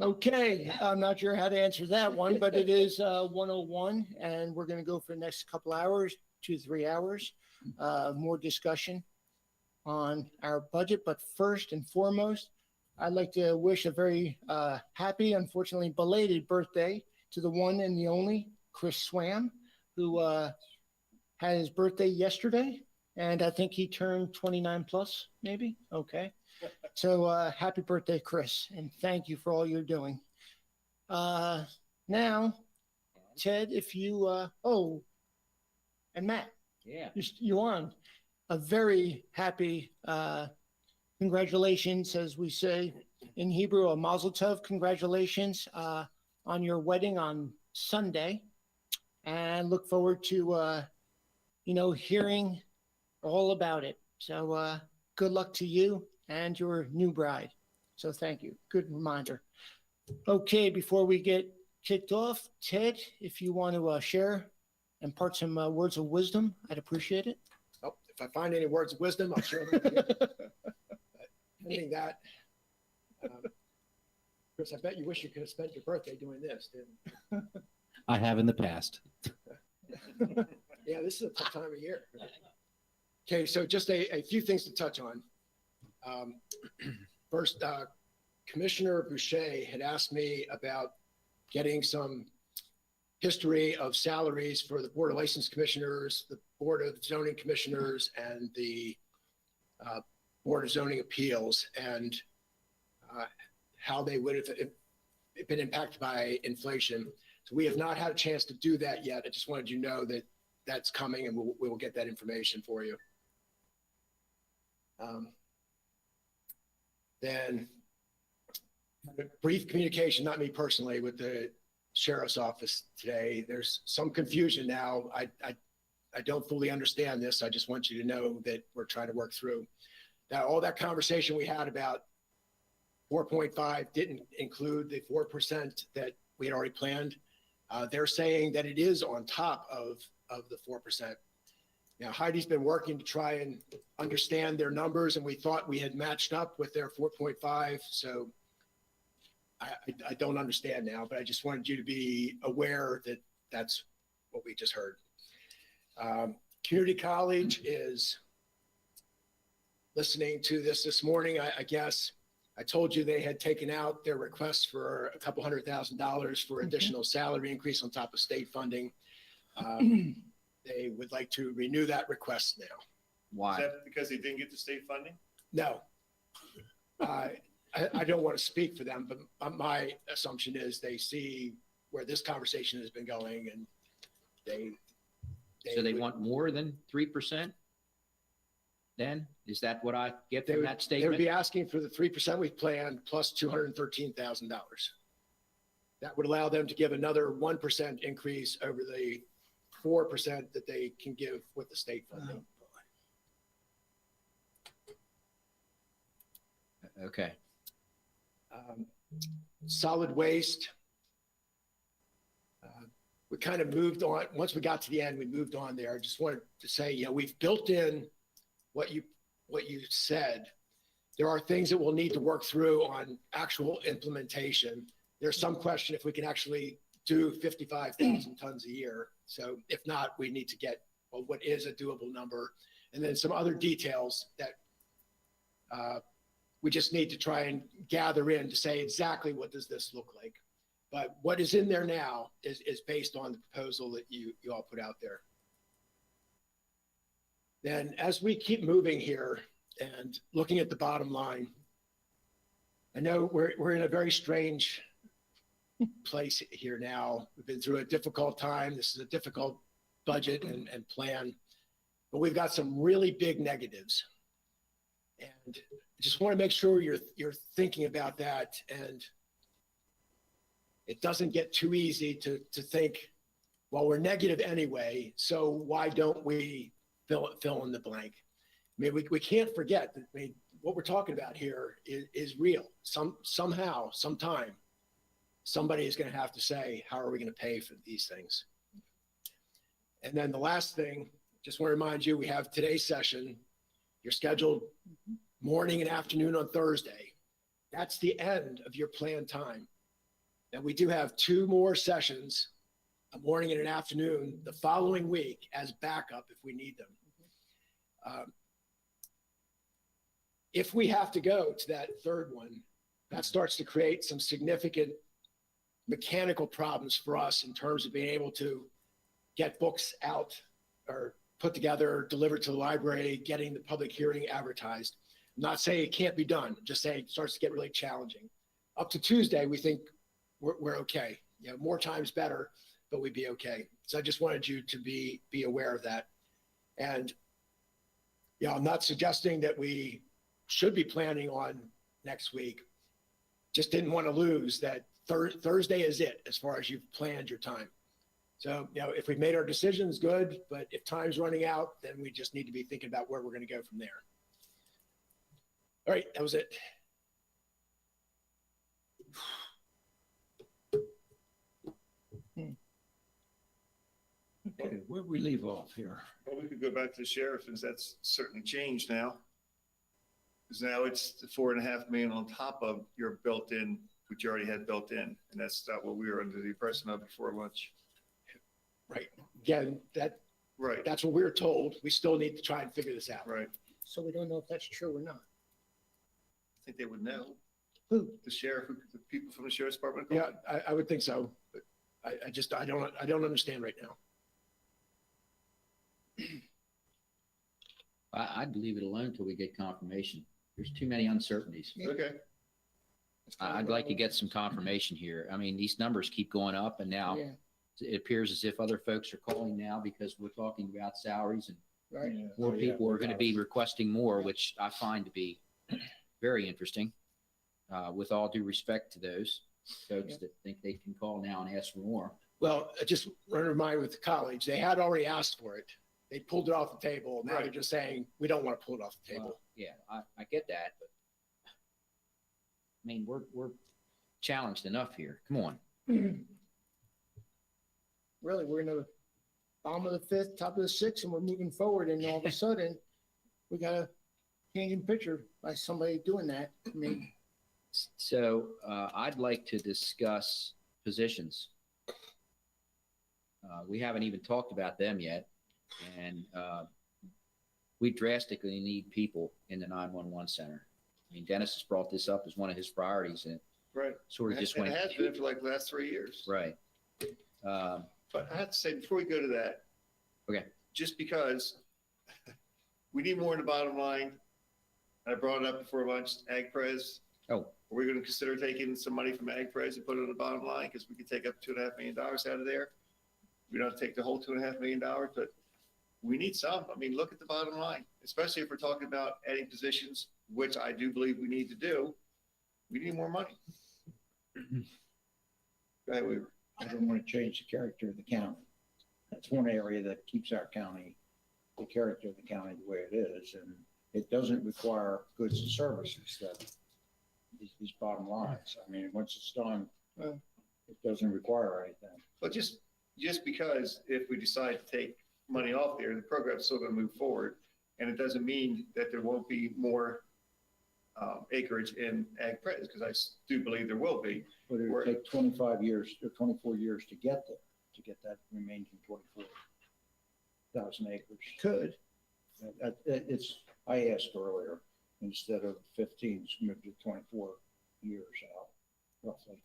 Okay, I'm not sure how to answer that one, but it is 101, and we're going to go for the next couple hours, 2 to 3 hours, more discussion on our budget. But first and foremost, I'd like to wish a very happy, unfortunately belated birthday to the one and the only Chris Swam, who had his birthday yesterday, and I think he turned 29 plus, maybe. Okay. So happy birthday, Chris, and thank you for all you're doing. Now, Ted, if you, and Matt, Yeah. you on. A very happy, congratulations, as we say in Hebrew, a mazel tov, congratulations on your wedding on Sunday. And look forward to, hearing all about it. So good luck to you and your new bride. So thank you. Good reminder. Okay, before we get kicked off, Ted, if you want to share, impart some words of wisdom, I'd appreciate it. Oh, if I find any words of wisdom, I'll share them. Pending that, Chris, I bet you wish you could have spent your birthday doing this, didn't you? I have in the past. Yeah, this is a tough time of year. Okay, so just a few things to touch on. First, Commissioner Boucher had asked me about getting some history of salaries for the Board of License Commissioners, the Board of Zoning Commissioners, and the Board of Zoning Appeals, and how they would have been impacted by inflation. So we have not had a chance to do that yet. I just wanted you to know that that's coming, and we will get that information for you. Then brief communication, not me personally, with the sheriff's office today. There's some confusion now. I don't fully understand this. I just want you to know that we're trying to work through. Now, all that conversation we had about 4.5 didn't include the 4% that we had already planned. They're saying that it is on top of the 4%. Now, Heidi's been working to try and understand their numbers, and we thought we had matched up with their 4.5. So I don't understand now, but I just wanted you to be aware that that's what we just heard. Community College is listening to this morning. I guess I told you they had taken out their request for a couple $100,000 for additional salary increase on top of state funding. They would like to renew that request now. Why? Is that because they didn't get the state funding? No. I don't want to speak for them, but my assumption is they see where this conversation has been going, and So they want more than 3%? Then is that what I get from that They would statement? be asking for the 3% we've planned plus $213,000. That would allow them to give another 1% increase over the 4% that they can give with the state funding. Okay. Solid waste. We kind of moved on. Once we got to the end, we moved on there. I just wanted to say, we've built in what you said. There are things that we'll need to work through on actual implementation. There's some question if we can actually do 55,000 tons a year. So if not, we need to get what is a doable number, and then some other details that we just need to try and gather in to say exactly what does this look like. But what is in there now is based on the proposal that you all put out there. Then as we keep moving here and looking at the bottom line, I know we're in a very strange place here now. We've been through a difficult time. This is a difficult budget and plan, but we've got some really big negatives. And I just want to make sure you're thinking about that, and it doesn't get too easy to think, well, we're negative anyway, so why don't we fill in the blank? I mean, we can't forget that what we're talking about here is real. Somehow, sometime, somebody is going to have to say, how are we going to pay for these things? And then the last thing, just want to remind you, we have today's session. You're scheduled morning and afternoon on Thursday. That's the end of your planned time. And we do have 2 more sessions, a morning and an afternoon, the following week as backup if we need them. If we have to go to that third one, that starts to create some significant mechanical problems for us in terms of being able to get books out or put together, delivered to the library, getting the public hearing advertised. I'm not saying it can't be done, I'm just saying it starts to get really challenging. Up to Tuesday, we think we're okay. You know, more times better, but we'd be okay. So I just wanted you to be aware of that. And yeah, I'm not suggesting that we should be planning on next week. Just didn't want to lose that Thursday is it as far as you've planned your time. So, you know, if we've made our decisions, good, but if time's running out, then we just need to be thinking about where we're going to go from there. All right, that was it. Okay, where'd we leave off here? Well, we could go back to the sheriff, since that's certainly changed now. Because now it's the 4.5 million on top of your built-in, which you already had built in, and that's not what we were under the impression of before lunch. Right. Again, Right, that's what we were told. We still need to try and figure this out. right. So we don't know if that's true or not. I think they would know. Who? The sheriff, the people from the sheriff's department. Yeah, I would think so. But I don't understand right now. I'd leave it alone until we get confirmation. There's too many uncertainties. Okay, I'd like to get some confirmation here. I mean, these numbers keep going up, and now Yeah, it appears as if other folks are calling now because we're talking about salaries, and right. more people are going to be requesting more, which I find to be very interesting. With all due respect to those folks Yeah. that think they can call now and ask for more. Well, I just want to remind with the college, they had already asked for it. They pulled it off the table. Now they're Right. just saying, we don't want to pull it off the table. Well, yeah, I get that, but I mean, we're challenged enough here. Come on. Really, we're in the bottom of the 5th, top of the 6th, and we're moving forward, and all of a sudden, we got a changing picture by somebody doing that. I mean, So I'd like to discuss positions. We haven't even talked about them yet. And we drastically need people in the 911 center. I mean, Dennis has brought this up as one of his priorities, and it right. sort of just And went. it has been for like the last 3 years. Right. But I have to say, before we go to that. Okay. Just because we need more in the bottom line. I brought it up before lunch, AgPres. Oh, Are we going to consider taking some money from AgPres and put it on the bottom line? Because we could take up $2.5 million out of there. We don't have to take the whole $2.5 million, but we need some. I mean, look at the bottom line, especially if we're talking about adding positions, which I do believe we need to do. We need more money. Go ahead, Weaver. I don't want to change the character of the county. That's one area that keeps our county, the character of the county the way it is. And it doesn't require goods and services that these bottom lines. I mean, once it's done, it doesn't require anything. But just because if we decide to take money off there, the program's still going to move forward. And it doesn't mean that there won't be more acreage in AgPres, because I do believe there will be. But it would take 25 years or 24 years to get there, to get that remaining 24,000 acres. could. It's, I asked earlier, instead of 15, it's moved to 24 years out, roughly.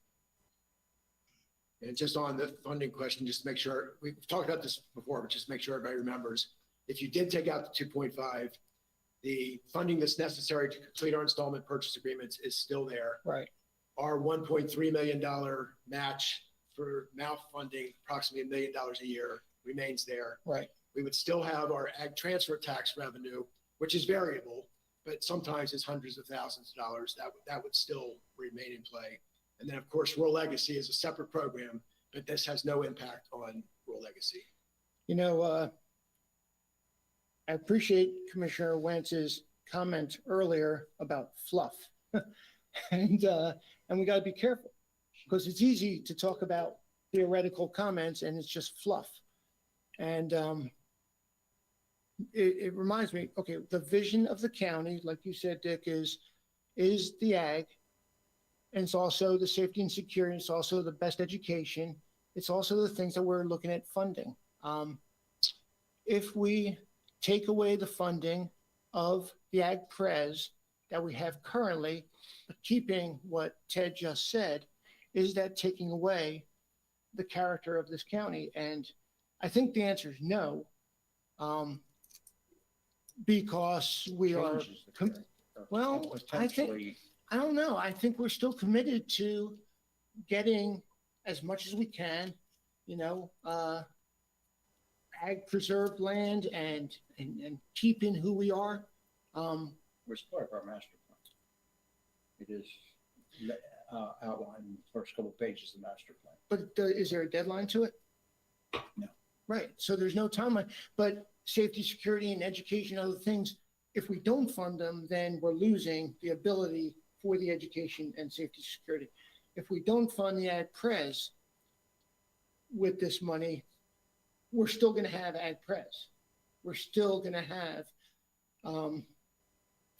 And just on the funding question, just to make sure, we've talked about this before, but just make sure everybody remembers. If you did take out the 2.5, the funding that's necessary to complete our installment purchase agreements is still there. Right. Our $1.3 million match for MALF funding, approximately $1 million a year, remains there. Right. We would still have our ag transfer tax revenue, which is variable, but sometimes it's hundreds of thousands of dollars. That would still remain in play. And then, of course, Rural Legacy is a separate program, but this has no impact on Rural Legacy. You know, I appreciate Commissioner Wentz's comment earlier about fluff. And we got to be careful, because it's easy to talk about theoretical comments and it's just fluff. And it reminds me, okay, the vision of the county, like you said, Dick, is the ag, and it's also the safety and security, it's also the best education. It's also the things that we're looking at funding. If we take away the funding of the Ag Pres that we have currently, keeping what Ted just said, is that taking away the character of this county? And I think the answer is no. Because we are, Changes the com- character, or well, I think- potentially I don't know, I think we're still committed to getting as much as we can, you know, ag preserved land and keeping who we are. was part of our master plan. It is outlined in the first couple pages of the master plan. But is there a deadline to it? No. Right, so there's no timeline, but safety, security, and education, other things, if we don't fund them, then we're losing the ability for the education and safety, security. If we don't fund the Ag Pres with this money, we're still gonna have Ag Pres. We're still gonna have,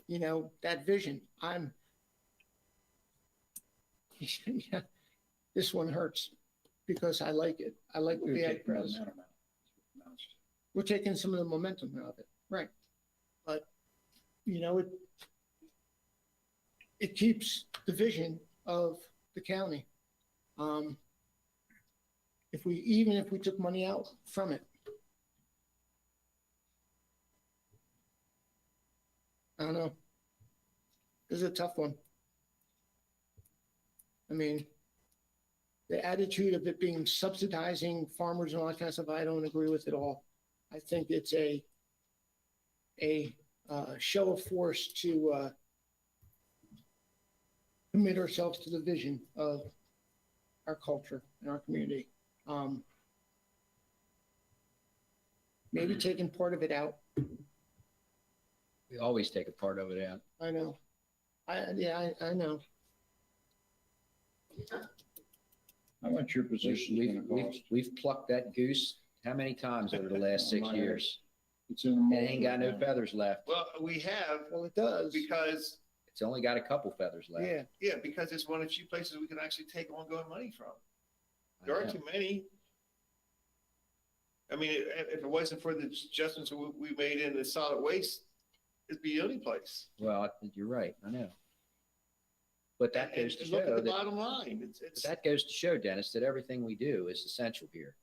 you know, that vision. Yeah, this one hurts because I like it. I like We're the Ag taking the Pres. momentum out. We're taking some of the momentum out of it, right? But, you know, it keeps the vision of the county. Even if we took money out from it. I don't know. This is a tough one. I mean, the attitude of it being subsidizing farmers and all that kind of stuff, I don't agree with it all. I think it's a show of force to commit ourselves to the vision of our culture and our community. Maybe taking part of it out. We always take a part of it out. I know. I know. How much your position is gonna cost? We've plucked that goose how many times over the last 6 My- years? It's in the. It ain't got no feathers left. Well, we have, Well, it does. because, It's only got a couple feathers left. Yeah. yeah, because it's one of the few places we can actually take ongoing money from. I There know. aren't too many. I mean, if it wasn't for the adjustments we made in the solid waste, it'd be the only place. Well, you're right. I know. But that And goes to look at show the that, bottom line. It's, that goes to show, Dennis, that everything we do is essential here.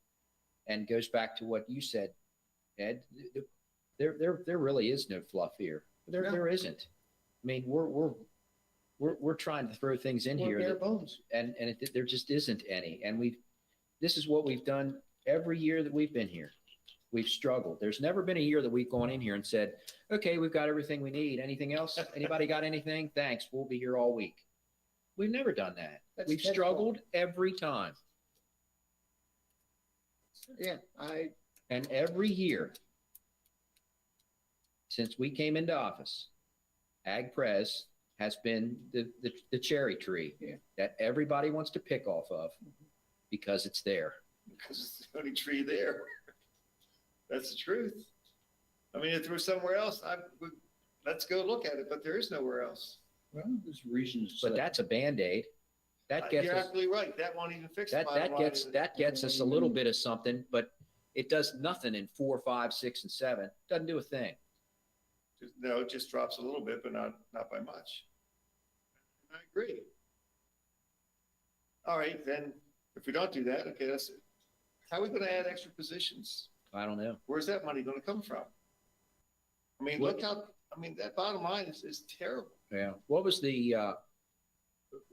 And goes back to what you said, Ed. There really is no fluff here. No. There isn't. I mean, we're trying to throw things in We're here bare that, bones. and there just isn't any. And this is what we've done every year that we've been here. We've struggled. There's never been a year that we've gone in here and said, okay, we've got everything we need. Anything else? Anybody got anything? Thanks. We'll be here all week. We've never done that. That's We've Ted's struggled every time. Yeah, And every year since we came into office, Ag Pres has been the cherry tree Yeah. that everybody wants to pick off of because it's there. because it's the only tree there. That's the truth. I mean, if there was somewhere else, let's go look at it, but there is nowhere else. Well, there's reasons. But that's a Band-Aid. That gets You're us, absolutely right. That won't even fix the bottom line. that gets us a little bit of something, but it does nothing in 4, 5, 6, and 7. Doesn't do a thing. No, it just drops a little bit, but not by much. I agree. All right, then, if we don't do that, okay, how are we gonna add extra positions? I don't know. Where's that money gonna come from? I mean, What- that bottom line is terrible. Yeah. What was the,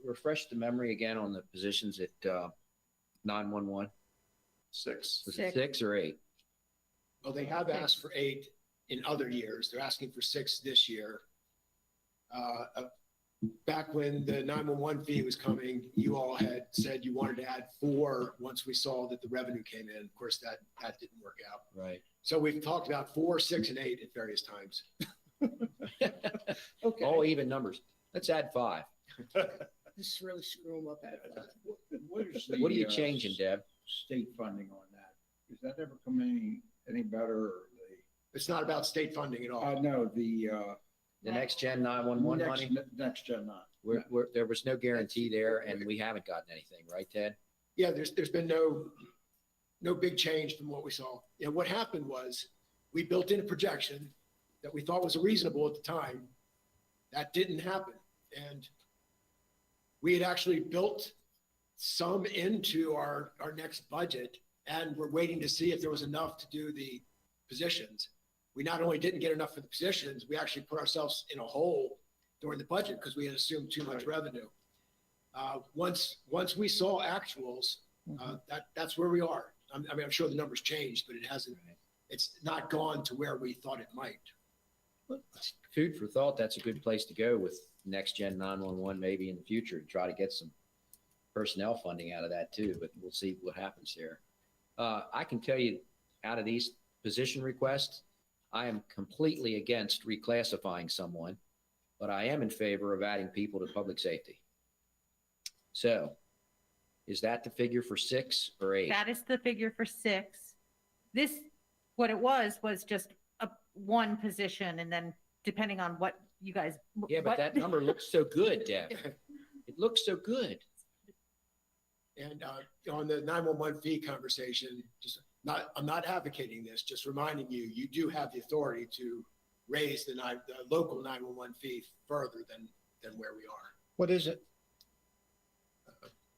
refresh the memory again on the positions at 911? 6. Was it 6 or 8? Well, they have asked for 8 in other years. They're asking for 6 this year. Back when the 911 fee was coming, you all had said you wanted to add 4 once we saw that the revenue came in. Of course, that didn't work out. Right. So we've talked about 4, 6, and 8 at various times. okay. All even numbers. Let's add 5. This really screw them up. What is What are you the, changing, Deb? state funding on that? Does that ever come any better or It's not about state funding at all. no, The next gen 911 money, Next gen not. there was no guarantee there and we haven't gotten anything, right, Ted? Yeah, there's been no big change from what we saw. You know, what happened was we built in a projection that we thought was reasonable at the time. That didn't happen. And we had actually built some into our next budget, and we're waiting to see if there was enough to do the positions. We not only didn't get enough for the positions, we actually put ourselves in a hole during the budget because we had assumed too much revenue. Once we saw actuals, that's where we are. I mean, I'm sure the numbers changed, but it's not gone to where we thought it might. Food for thought, that's a good place to go with next gen 911 maybe in the future to try to get some personnel funding out of that too, but we'll see what happens there. I can tell you out of these position requests, I am completely against reclassifying someone, but I am in favor of adding people to public safety. So is that the figure for 6 or 8? That is the figure for 6. This, what it was just one position, and then depending on what you guys. Yeah, but what- that number looks so good, Deb. It looks so good. And on the 911 fee conversation, I'm not advocating this, just reminding you, you do have the authority to raise the local 911 fee further than where we are. What is it?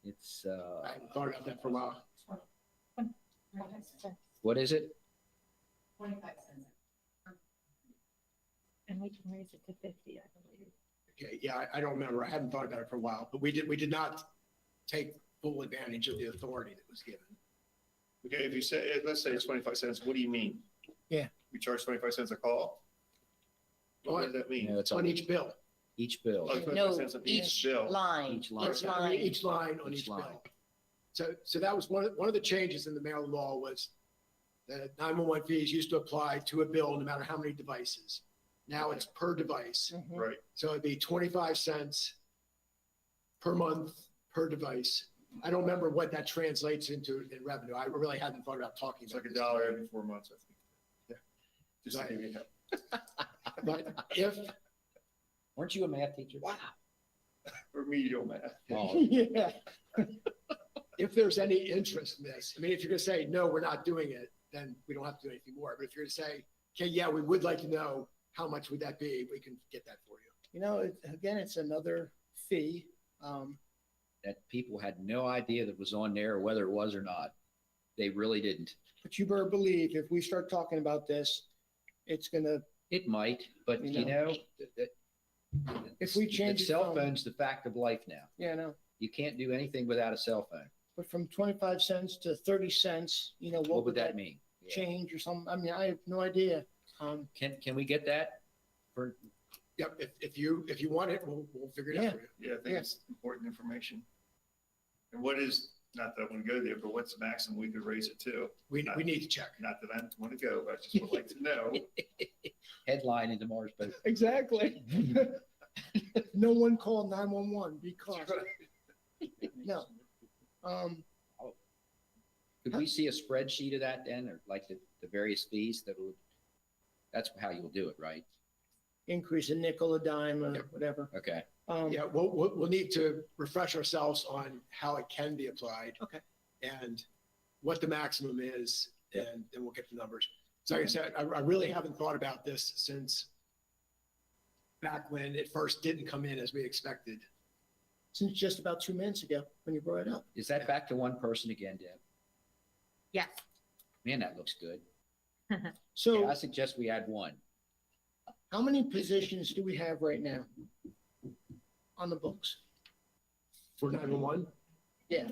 It's, I haven't thought about that for a while. what is it? 25 cents. And we can raise it to 50, I believe. Okay, yeah, I don't remember. I hadn't thought about it for a while, but we did not take full advantage of the authority that was given. Okay, if you say, let's say it's 25 cents, what do you mean? Yeah. We charge 25 cents a call? What does that You know, mean? it's On on each bill. each bill. Oh, 25 No, cents of each each bill. line, Each line. each line. Each line on Each each line. bill. So that was one of the changes in the Maryland law was that 911 fees used to apply to a bill no matter how many devices. Now it's per device. Right. So it'd be 25 cents per month per device. I don't remember what that translates into in revenue. I really hadn't thought about talking It's about like this. $1 every 4 months, I think. Yeah. Just to give you a But if, Weren't you a math teacher? wow, remedial math. Oh, Yeah. if there's any interest in this, I mean, if you're gonna say, no, we're not doing it, then we don't have to do anything more. But if you're gonna say, okay, yeah, we would like to know, how much would that be? We can get that for you. You know, again, it's another fee. that people had no idea that was on there or whether it was or not. They really didn't. But you better believe if we start talking about this, it's gonna, It might, but You you know, if we change the it cell from- phone's the fact of life now. yeah, no. You can't do anything without a cell phone. But from 25 cents to 30 cents, you know, What would that mean? Yeah. change or something? I mean, I have no idea. Can we get that? For, Yep, if you want it, we'll figure it out for you. Yeah, I think Yeah. it's important information. And what is, not that I want to go there, but what's the maximum we could raise it to? We need to check. Not that I want to go, but I just would like to know. headline in tomorrow's paper. Exactly. No one called 911 because, no. Could we see a spreadsheet of that then, or like the various fees that would, that's how you'll do it, right? Increase a nickel, a dime, or Yep. whatever. Okay. Yeah, we'll need to refresh ourselves on how it can be applied. Okay. And what the maximum is, and then we'll get the numbers. So like I said, I really haven't thought about this since back when it first didn't come in as we expected. Since just about 2 minutes ago when you brought it up. Is that back to one person again, Deb? Yes. Man, that looks good. Yeah, So I suggest we add one. how many positions do we have right now on the books? For 911, Yeah.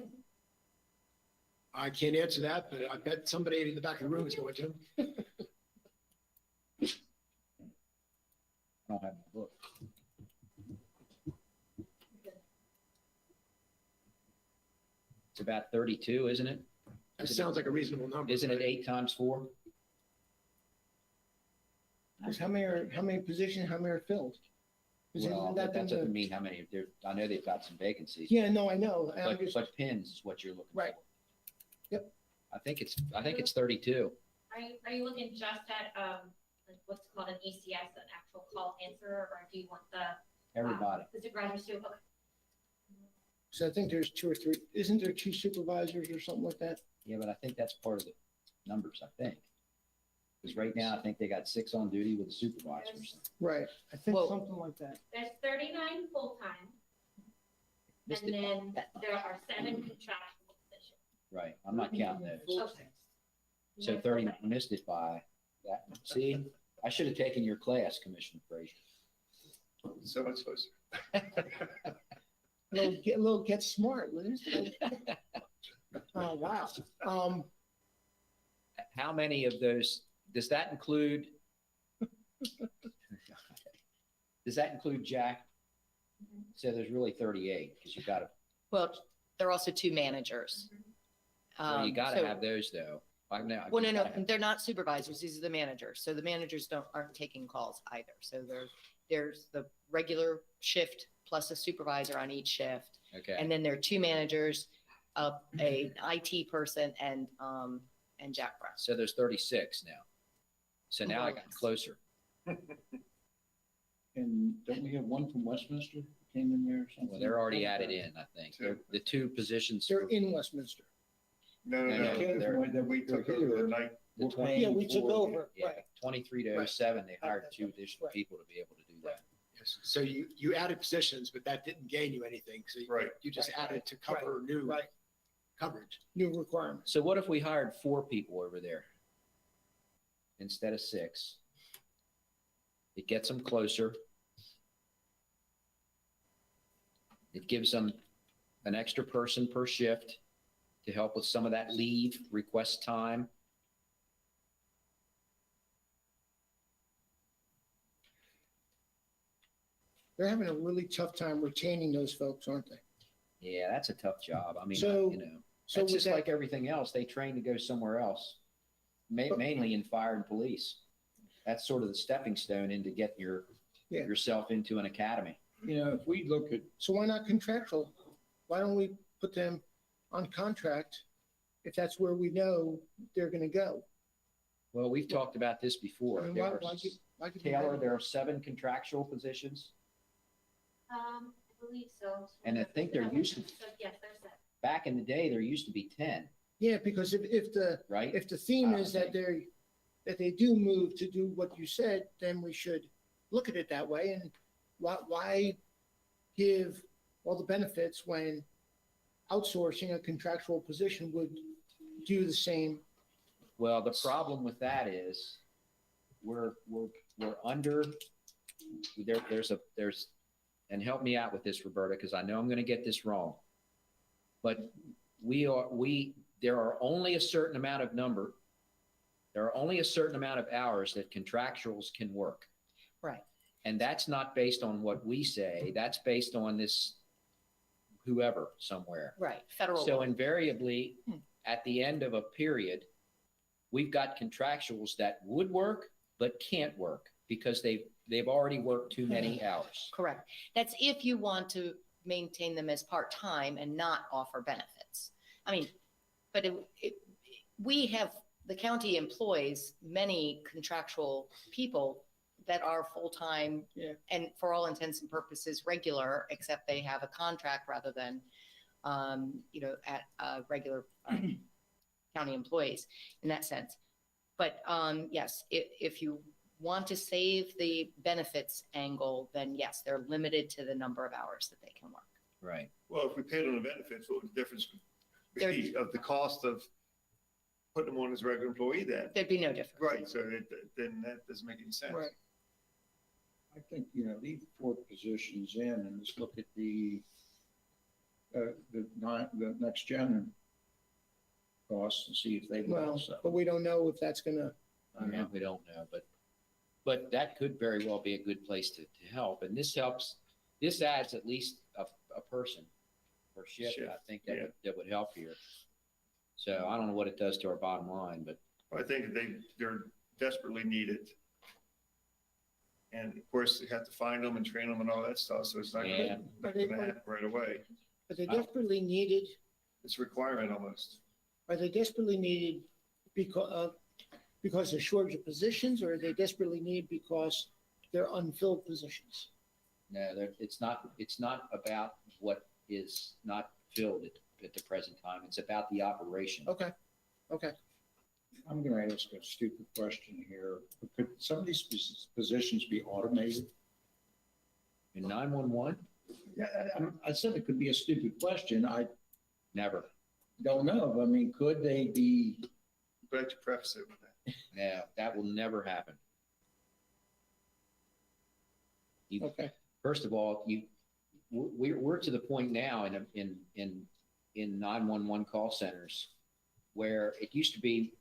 I can't answer that, but I bet somebody in the back of the room is going to. I don't have my book. It's about 32, isn't it? That sounds like a reasonable number. Isn't it 8 times 4? Because how many positions, how many are filled? Is it- Well, isn't that been doesn't the- mean how many, there, I know they've got some vacancies. Yeah, no, I know. I'm But, just, but pins is what you're looking for. Right. Yep. I think it's 32. Are you looking just at, like what's called an ECS, an actual call answerer, or do you want the? Everybody. The supervisors too? Okay. So I think there's two or three, isn't there two supervisors or something like that? Yeah, but I think that's part of the numbers, I think. Because right now, I think they got 6 on duty with the supervisors. Right, I think Well- something like that. There's 39 full-time, Missed and it. then there are 7 contractual positions. Right, I'm not counting those. Okay. So 30, I missed it by that. See, I should have taken your class, Commissioner Frazier. So much closer. Get smart, Liz. Oh, wow. How many of those, does that include? Does that include Jack? So there's really 38, because you gotta, Well, there are also 2 managers. well, you gotta So- have those though. Like now. Well, no, you no, gotta have- they're not supervisors. These are the managers. So the managers aren't taking calls either. So there's the regular shift plus a supervisor on each shift. Okay, And then there are 2 managers, an IT person and Jack Brown. so there's 36 now. So now I got Yes. closer. And don't we have one from Westminster who came in there or something? Well, they're already added in, I think. The 2 positions. They're in Westminster. No, No, no, no, no. they're- We took over the night. the We're 20 paying Yeah, we took for- over, Yeah, right. 23 to 07, they hired Right. 2 additional Right. people to be able to do that. Yes. So you added positions, but that didn't gain you anything. So Right. you just Right, added to cover new Right, coverage. new requirements. So what if we hired 4 people over there instead of 6? It gets them closer. It gives them an extra person per shift to help with some of that leave, request time. They're having a really tough time retaining those folks, aren't they? Yeah, that's a tough job. I mean, So- you know, So that's with just that, like everything else. They train to go somewhere else, mainly in fire and police. That's sort of the stepping stone into getting Yeah. yourself into an academy. You know, if we look at, so why not contractual? Why don't we put them on contract if that's where we know they're gonna go? Well, we've talked about this I before. mean, There why- are- why could we Taylor, have- there are 7 contractual positions. I believe so. And I think there used to- So, yes, there's that. Back in the day, there used to be 10, Yeah, because if right? the theme I is that think. that they do move to do what you said, then we should look at it that way. And why give all the benefits when outsourcing a contractual position would do the same? Well, the problem with that is we're under, there's, and help me out with this, Roberta, because I know I'm going to get this wrong. But there are only a certain amount of hours that contractuals can work. Right. And that's not based on what we say. That's based on this whoever somewhere. Right, federal So law. invariably, at the end of a period, we've got contractuals that would work, but can't work because they've already worked too many hours. Correct. That's if you want to maintain them as part-time and not offer benefits. I mean, but the county employs many contractual people that are full-time Yeah. and for all intents and purposes, regular, except they have a contract rather than, at regular county employees in that sense. But yes, if you want to save the benefits angle, then yes, they're limited to the number of hours that they can work. Right. Well, if we paid on the benefits, what would the difference There- be of the cost of putting them on as a regular employee then? There'd be no difference. Right, so then that doesn't make any sense. Right. I think, leave 4 positions in and just look at the next gen costs and see if they would Well, also. but we don't know if that's gonna, Yeah, we don't know, but that could very well be a good place to help. And this helps, this adds at least a person per shift. I think yeah. that would help here. So I don't know what it does to our bottom line, but I think they're desperately needed. And of course, they have to find them and train them and all that stuff, so it's not Yeah. gonna happen right away. but they're desperately needed. It's a requirement almost. Are they desperately needed because there's shortage of positions, or they desperately need because they're unfilled positions? No, it's not about what is not filled at the present time. It's about the operation. Okay, okay. I'm going to ask a stupid question here. Could some of these positions be automated? In 911, Yeah, I said it could be a stupid question. I never. don't know. I mean, could they be? But to preface it with that. No, that will never happen. Okay. First of all, we're to the point now in 911 call centers where it used to be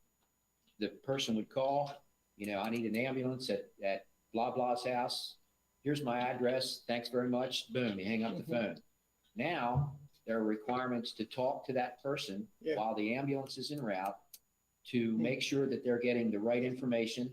the person would call, I need an ambulance at blah blah's house. Here's my address. Thanks very much. Boom, you hang up the phone. Now there are requirements to talk to that person Yeah. while the ambulance is en route to make sure that they're getting the right information.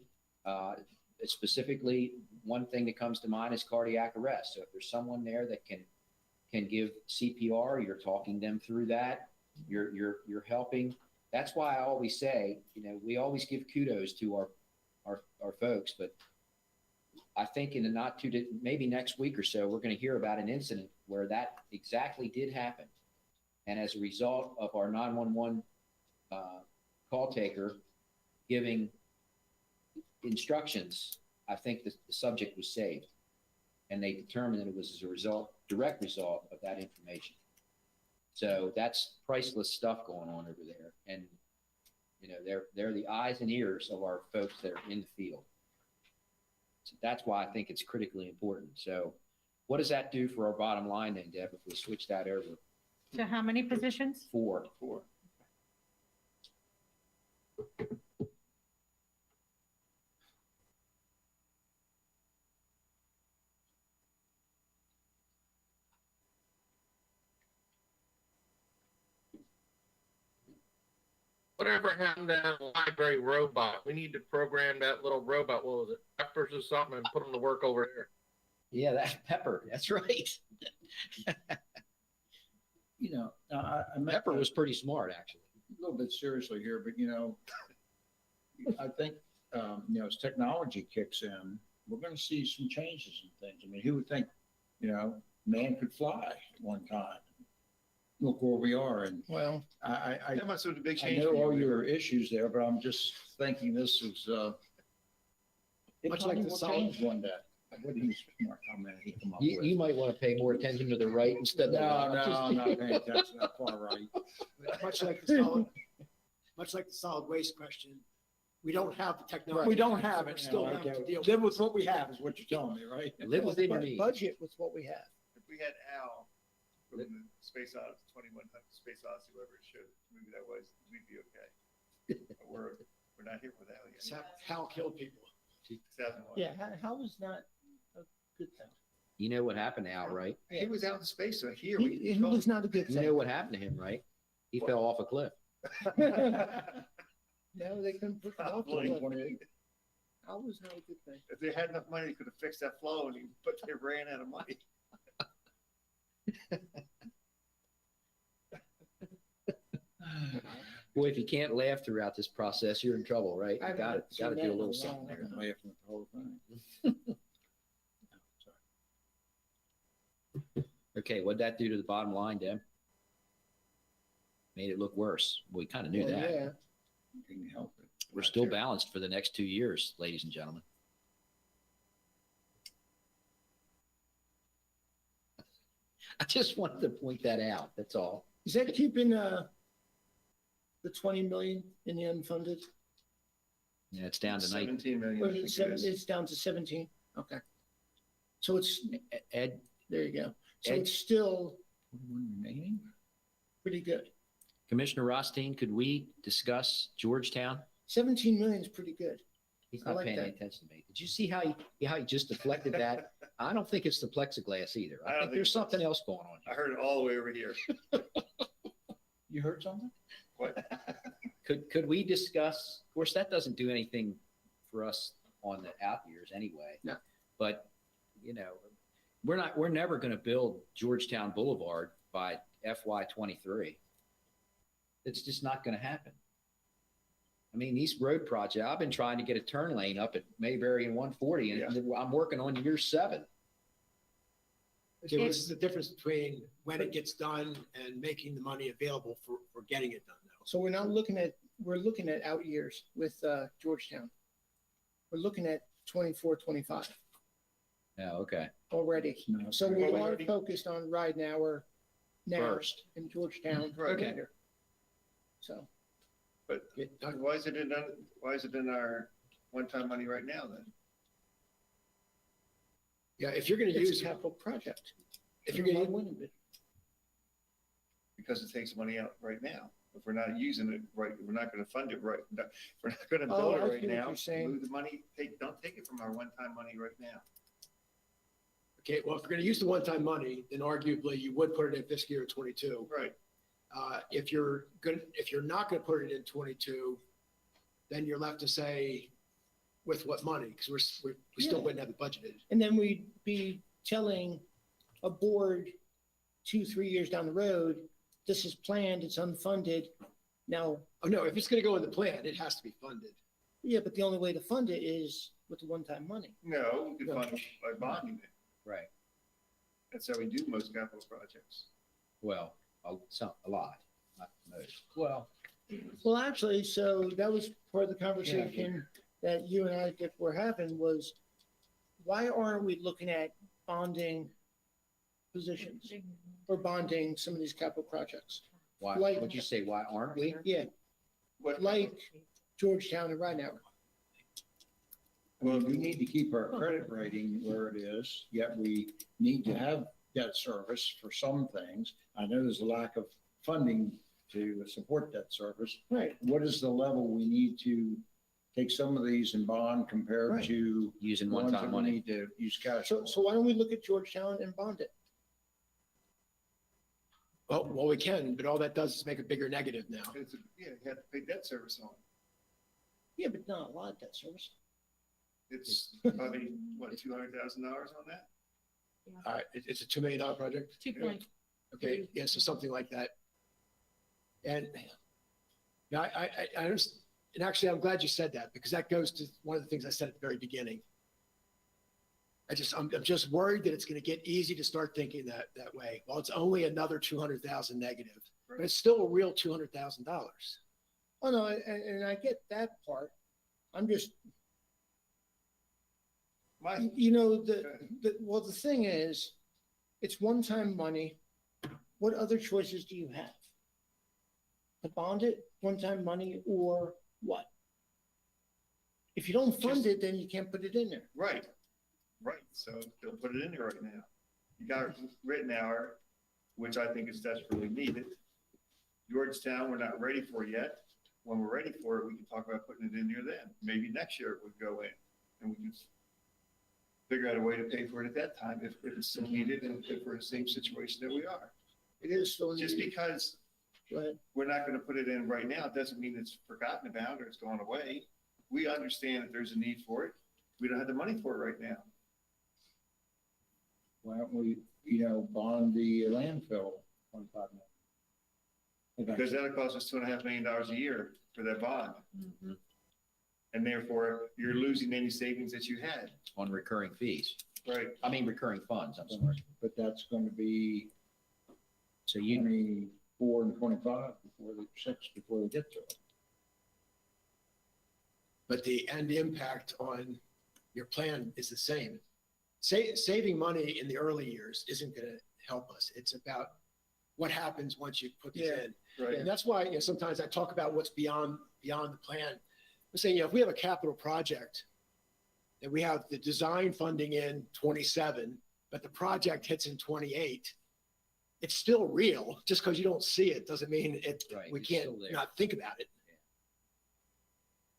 Specifically, one thing that comes to mind is cardiac arrest. So if there's someone there that can give CPR, you're talking them through that. You're helping. That's why I always say, we always give kudos to our folks, but I think in the maybe next week or so, we're going to hear about an incident where that exactly did happen. And as a result of our 911 call taker giving instructions, I think the subject was saved. And they determined that it was as a direct result of that information. So that's priceless stuff going on over there. And, they're the eyes and ears of our folks that are in the field. So that's why I think it's critically important. So what does that do for our bottom line then, Deb, if we switch that over? So how many positions? 4. Whatever happened to that library robot? We need to program that little robot. What was it? Peppers or something, and put them to work over there. Yeah, that Pepper. That's right. Pepper was pretty smart, actually. A little bit seriously here, but I think, as technology kicks in, we're going to see some changes in things. I mean, who would think, man could fly at one time? Look where we are. And Well, That must have been a big I change. know for you. all your issues there, but I'm just thinking this is, Much like the solid- change one day. What do you, smart comment he come up with? You might want to pay more attention to the right instead of the No, left. I'm not paying attention that far right. Much like the solid waste question, we don't have the technology. We don't have We're it still now. have to deal with Live with what we have is what you're telling me, right? Live within your means. budget with what we have. If we had Al from the Space Odyssey, 2100 Space Odyssey, whoever it showed, movie that was, we'd be okay. But we're not here with Al yet. Except Hal killed people. 2001. Yeah, how is that a good thing? You know what happened to Al, right? He was out in space, so here He was not a good You know thing. what happened to him, right? He fell off a cliff. No, they couldn't put the Probably. How was not a good thing? If they had enough money, they could have fixed that flow, but they ran out of money. Boy, if you can't laugh throughout this process, you're in trouble, right? You I've got not to seen do a that in a little while. something there. I'm laughing at the whole thing. Okay, what'd that do to the bottom line, Deb? Made it look worse. We kind of knew Well, that. yeah. Can help it. We're still balanced for the next 2 years, ladies and gentlemen. I just wanted to point that out. That's all. Is that keeping, the 20 million in the unfunded? Yeah, it's down to 17 million. Or I is it think it seven, is. it's down to 17? Okay. So it's, Ed, there you go. So Ed- it's still One remaining? pretty good. Commissioner Rothstein, could we discuss Georgetown? 17 million is pretty good. He's I not like paying any that. attention to me. Did you see how he just deflected that? I don't think it's the plexiglass either. I I don't think think there's it something was. else going on I here. heard it all the way over here. You heard something? What? Could we discuss, of course, that doesn't do anything for us on the out years anyway. No. But, we're never going to build Georgetown Boulevard by FY '23. It's just not going to happen. I mean, these road projects, I've been trying to get a turn lane up at Mayberry and 140 and I'm working on year 7. Okay, well, this is the difference between when it gets done and making the money available for getting it done though. So we're looking at out years with Georgetown. We're looking at 24, 25 Yeah, okay. already. No, So we are Already? focused on riding hour now First. in Georgetown. Right. Okay. later. So, But Get done. why is it in our one-time money right now then? Yeah, if you're gonna it's use, a capital project. if you're gonna, Why wouldn't it? Because it takes money out right now. If we're not using it right, we're not gonna fund it right. If we're not gonna Oh, build I it right see what now, you're saying. move the money, don't take it from our one-time money right now. okay, well, if you're gonna use the one-time money, then arguably you would put it in fiscal year 22. Right. If you're not gonna put it in 22, then you're left to say, with what money? Because we still Yeah. wouldn't have it budgeted. And then we'd be telling a board 2-3 years down the road, this is planned, it's unfunded. Now, Oh, no, if it's gonna go in the plan, it has to be funded. yeah, but the only way to fund it is with the one-time money. No, we could No. fund it by bonding it. Right. That's how we do most capital projects. Well, a lot, not most. Well, Well, actually, so that was part of the conversation that you and I, Dick, were having was, why aren't we looking at bonding positions or bonding some of these capital projects? why, Like- what'd you say? Why aren't we? Yeah, What, like Georgetown and Rhineau. Well, we need to keep our credit rating where it is, yet we need to have debt service for some things. I know there's a lack of funding to support debt service. Right. What is the level we need to take some of these in bond compared Right. to Using the ones one-time that we money. need to use cash? So, for? so why don't we look at Georgetown and bond it? Well, we can, but all that does is make a bigger negative now. yeah, you have to pay debt service on it. Yeah, but not a lot of debt service. It's probably, what, $200,000 on that? All right, it's a $2 million project? 2.3. Okay, yeah, so something like that. And now I understand, and actually, I'm glad you said that because that goes to one of the things I said at the very beginning. I'm just worried that it's going to get easy to start thinking that way. Well, it's only another 200,000 negative, but it's still a real $200,000. Oh, no, and I get that part. I'm just, you know, well, the thing is, it's one-time money. What other choices do you have? To bond it, one-time money, or what? If you don't fund it, then you can't put it in there. Right, right. So they'll put it in there right now. You got written hour, which I think is desperately needed. Georgetown, we're not ready for yet. When we're ready for it, we can talk about putting it in there then. Maybe next year it would go in and we can figure out a way to pay for it at that time if it's still needed and if we're in the same situation that we are. It is still Just needed. because Go ahead. we're not going to put it in right now doesn't mean it's forgotten about or it's gone away. We understand that there's a need for it. We don't have the money for it right now. Why don't we, bond the landfill 25 million? Because that'll cost us $2.5 million a year for that bond. Mhm. And therefore, you're losing any savings that you had. On recurring fees. Right. I mean, recurring funds, I'm sorry. But that's going to be So you, 24 and 25 before we get to it. But the end impact on your plan is the same. Saving money in the early years isn't going to help us. It's about what happens once you put this Yeah. in. Right. And that's why, sometimes I talk about what's beyond the plan. I'm saying, if we have a capital project and we have the design funding in 27, but the project hits in 28, it's still real. Just because you don't see it doesn't mean Right, we it's can't still there. not think about it.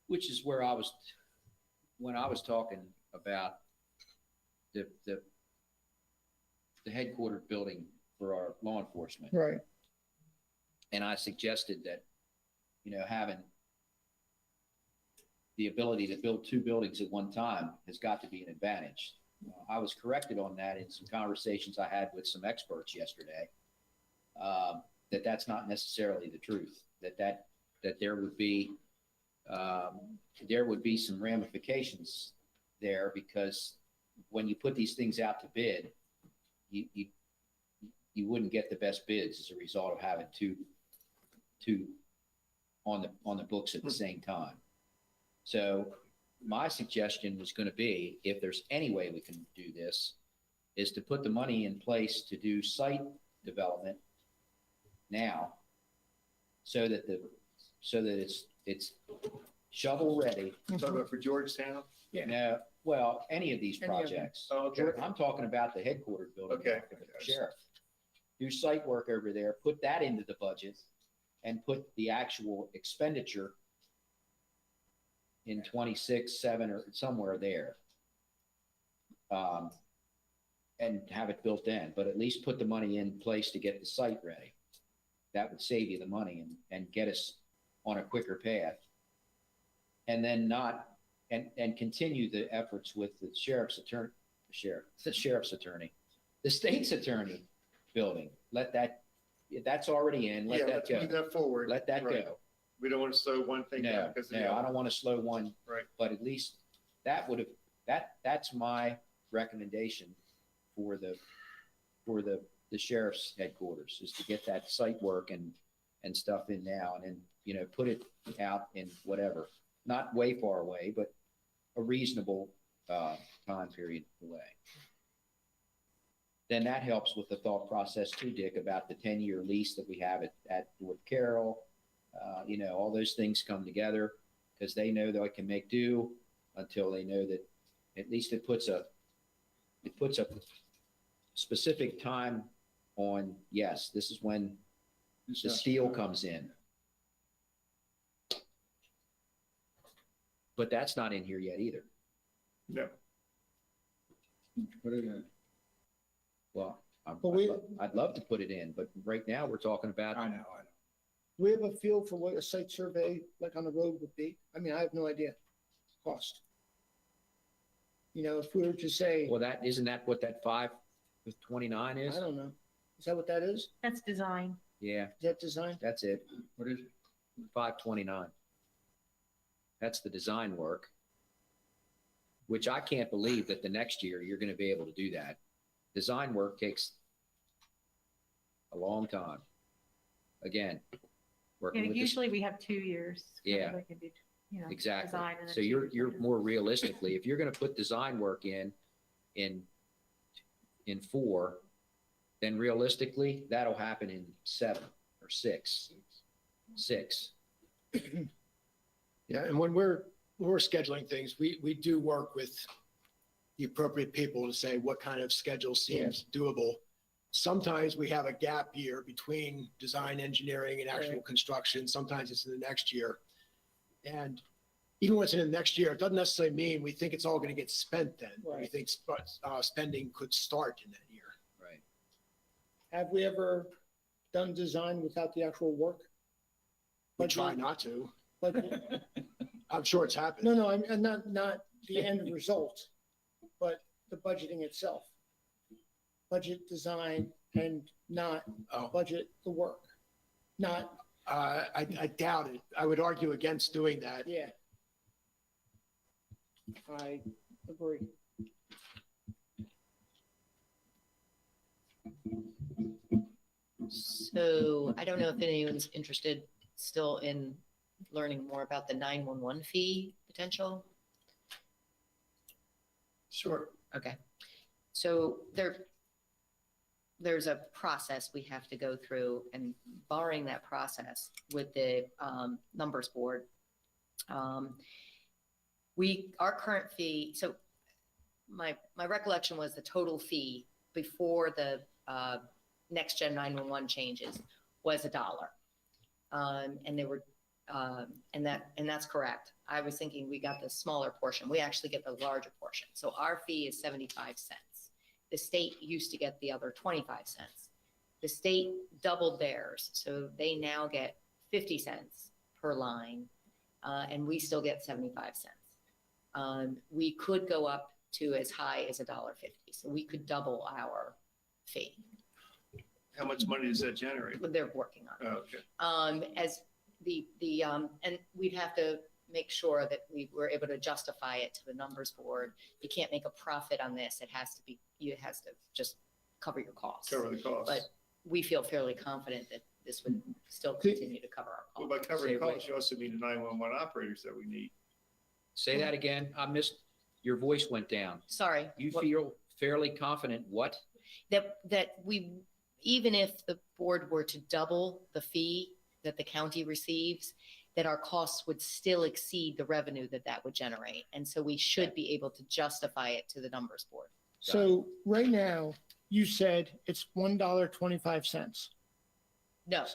which is where when I was talking about the headquarters building for our law enforcement. Right. And I suggested that, having the ability to build 2 buildings at one time has got to be an advantage. I was corrected on that in some conversations I had with some experts yesterday, that that's not necessarily the truth, that there would be there would be some ramifications there because when you put these things out to bid, you wouldn't get the best bids as a result of having two on the books at the same time. So my suggestion was going to be, if there's any way we can do this, is to put the money in place to do site development now, so that it's shovel ready. Talking about for Georgetown? Yeah. No, well, any of these Any of them. projects. Oh, okay. I'm talking about the headquarters building. Okay. For the sheriff. Do site work over there, put that into the budget, and put the actual expenditure in 26, 7, or somewhere there. And have it built in, but at least put the money in place to get the site ready. That would save you the money and get us on a quicker path. And then and continue the efforts with the sheriff's attorney, the state's attorney building. That's already in, Yeah, let that let's move go. that forward. Let that Right. go. We don't want to slow one thing No, down because of the no, I other. don't want to slow one. Right. But at least that's my recommendation for the sheriff's headquarters, is to get that site work and stuff in now, and then, put it out in whatever, not way far away, but a reasonable time period away. Then that helps with the thought process too, Dick, about the 10-year lease that we have at North Carroll. All those things come together because they know that I can make do until they know that at least it puts a specific time on, yes, this is when the steel comes in. But that's not in here yet either. No. Put it in. Well, But I'd love to put it in, but right now we're talking about, I know. we have a feel for what a site survey like on the road would be. I mean, I have no idea. Cost. If we were to say, well, isn't that what that 529 is? I don't know. Is that what that is? That's design. Yeah, Is that design? that's it. What is it? 529. That's the design work, which I can't believe that the next year you're going to be able to do that. Design work takes a long time. Again, working with this, Usually we have 2 years. Yeah. We can do, exactly. design and then So 2 you're years later. more realistically, if you're going to put design work in 4, then realistically that'll happen in 7 or 6. Yeah, and when we're scheduling things, we do work with the appropriate people to say what kind of schedule seems doable. Sometimes we have a gap year between design, engineering, and actual Right. construction. Sometimes it's in the next year. And even when it's in the next year, it doesn't necessarily mean we think it's all going to get spent then. We Right. think spending could start in that year. Right. Have we ever done design without the actual work? We try not to. But, I'm sure it's happened. no, I'm not the end result, but the budgeting itself. Budget design and not Oh. budget the work. Not, I doubt it. I would argue against doing that. yeah. I agree. So I don't know if anyone's interested still in learning more about the 911 fee potential. Sure. Okay. So there's a process we have to go through, and barring that process with the numbers board, our current fee, so my recollection was the total fee before the next gen 911 changes was $1. And they were, and that's correct. I was thinking we got the smaller portion. We actually get the larger portion. So our fee is 75 cents. The state used to get the other 25 cents. The state doubled theirs. So they now get 50 cents per line, and we still get 75 cents. We could go up to as high as $1.50. So we could double our fee. How much money does that generate? They're working on it. Oh, okay. As and we'd have to make sure that we were able to justify it to the numbers board. You can't make a profit on this. It has to be, it has to just cover your costs. Cover the costs. But we feel fairly confident that this would still continue to cover our Well, costs. by covering Say what? costs, you also need the 911 operators that we need. Say that again. I missed, your voice went down. Sorry. You what- feel fairly confident, what? that we, even if the board were to double the fee that the county receives, that our costs would still exceed the revenue that that would generate. And so we should be able to justify it to the numbers board. So right now, you said it's $1.25. No.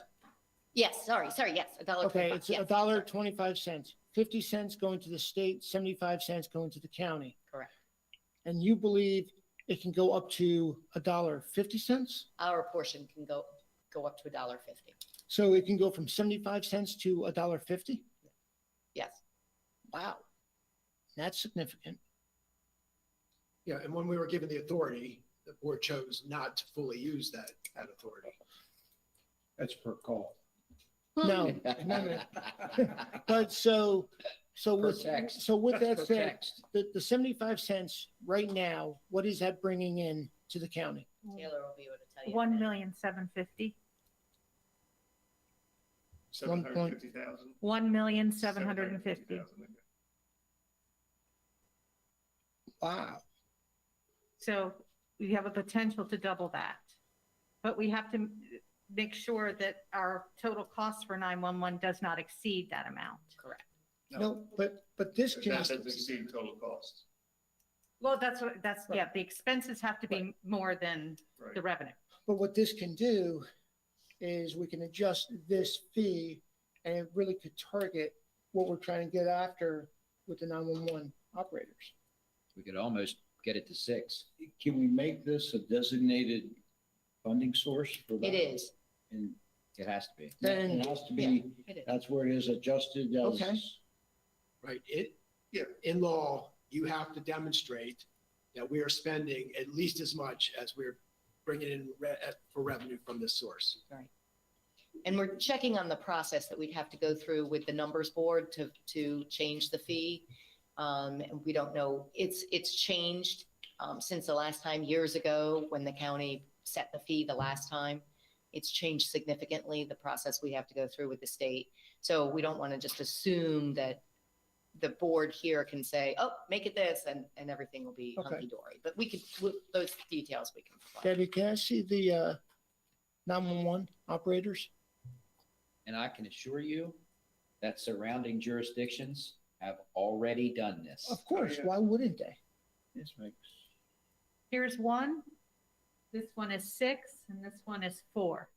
Yes, sorry, yes, $1.25. Okay, it's yes, $1.25, 50 cents going to the state, 75 cents going to the county. Correct. And you believe it can go up to $1.50? Our portion can go up to $1.50. So it can go from 75 cents to $1.50? Yes. Wow. That's significant. Yeah, and when we were given the authority, the board chose not to fully use that authority. That's per call. No, no. But so Per with, text. so with that Per said, text. the 75 cents right now, what is that bringing in to the county? Taylor will be able to tell you. 1,750,000. 750,000. 1,750,000. Wow. So we have a potential to double that. But we have to make sure that our total cost for 911 does not exceed that amount. Correct. No, but this can, That doesn't exceed total cost. Well, yeah, the expenses have to be more than Right. the revenue. but what this can do is we can adjust this fee and it really could target what we're trying to get after with the 911 operators. We could almost get it to 6. Can we make this a designated funding source for that? It is. And It has to be. Then, it has to be, It is. that's where it is adjusted as. Okay. Right? It, Yeah. in law, you have to demonstrate that we are spending at least as much as we're bringing in for revenue from this source. And we're checking on the process that we'd have to go through with the numbers board to change the fee. And we don't know, it's changed since the last time, years ago, when the county set the fee the last time. It's changed significantly, the process we have to go through with the state. So we don't want to just assume that the board here can say, oh, make it this, and everything will be Okay. hunky-dory. But we could, those details we can provide. Debbie, can I see the 911 operators? And I can assure you that surrounding jurisdictions have already done this. Of course, yeah. why wouldn't they? This makes, Here's one. This one is 6 and this one is 4.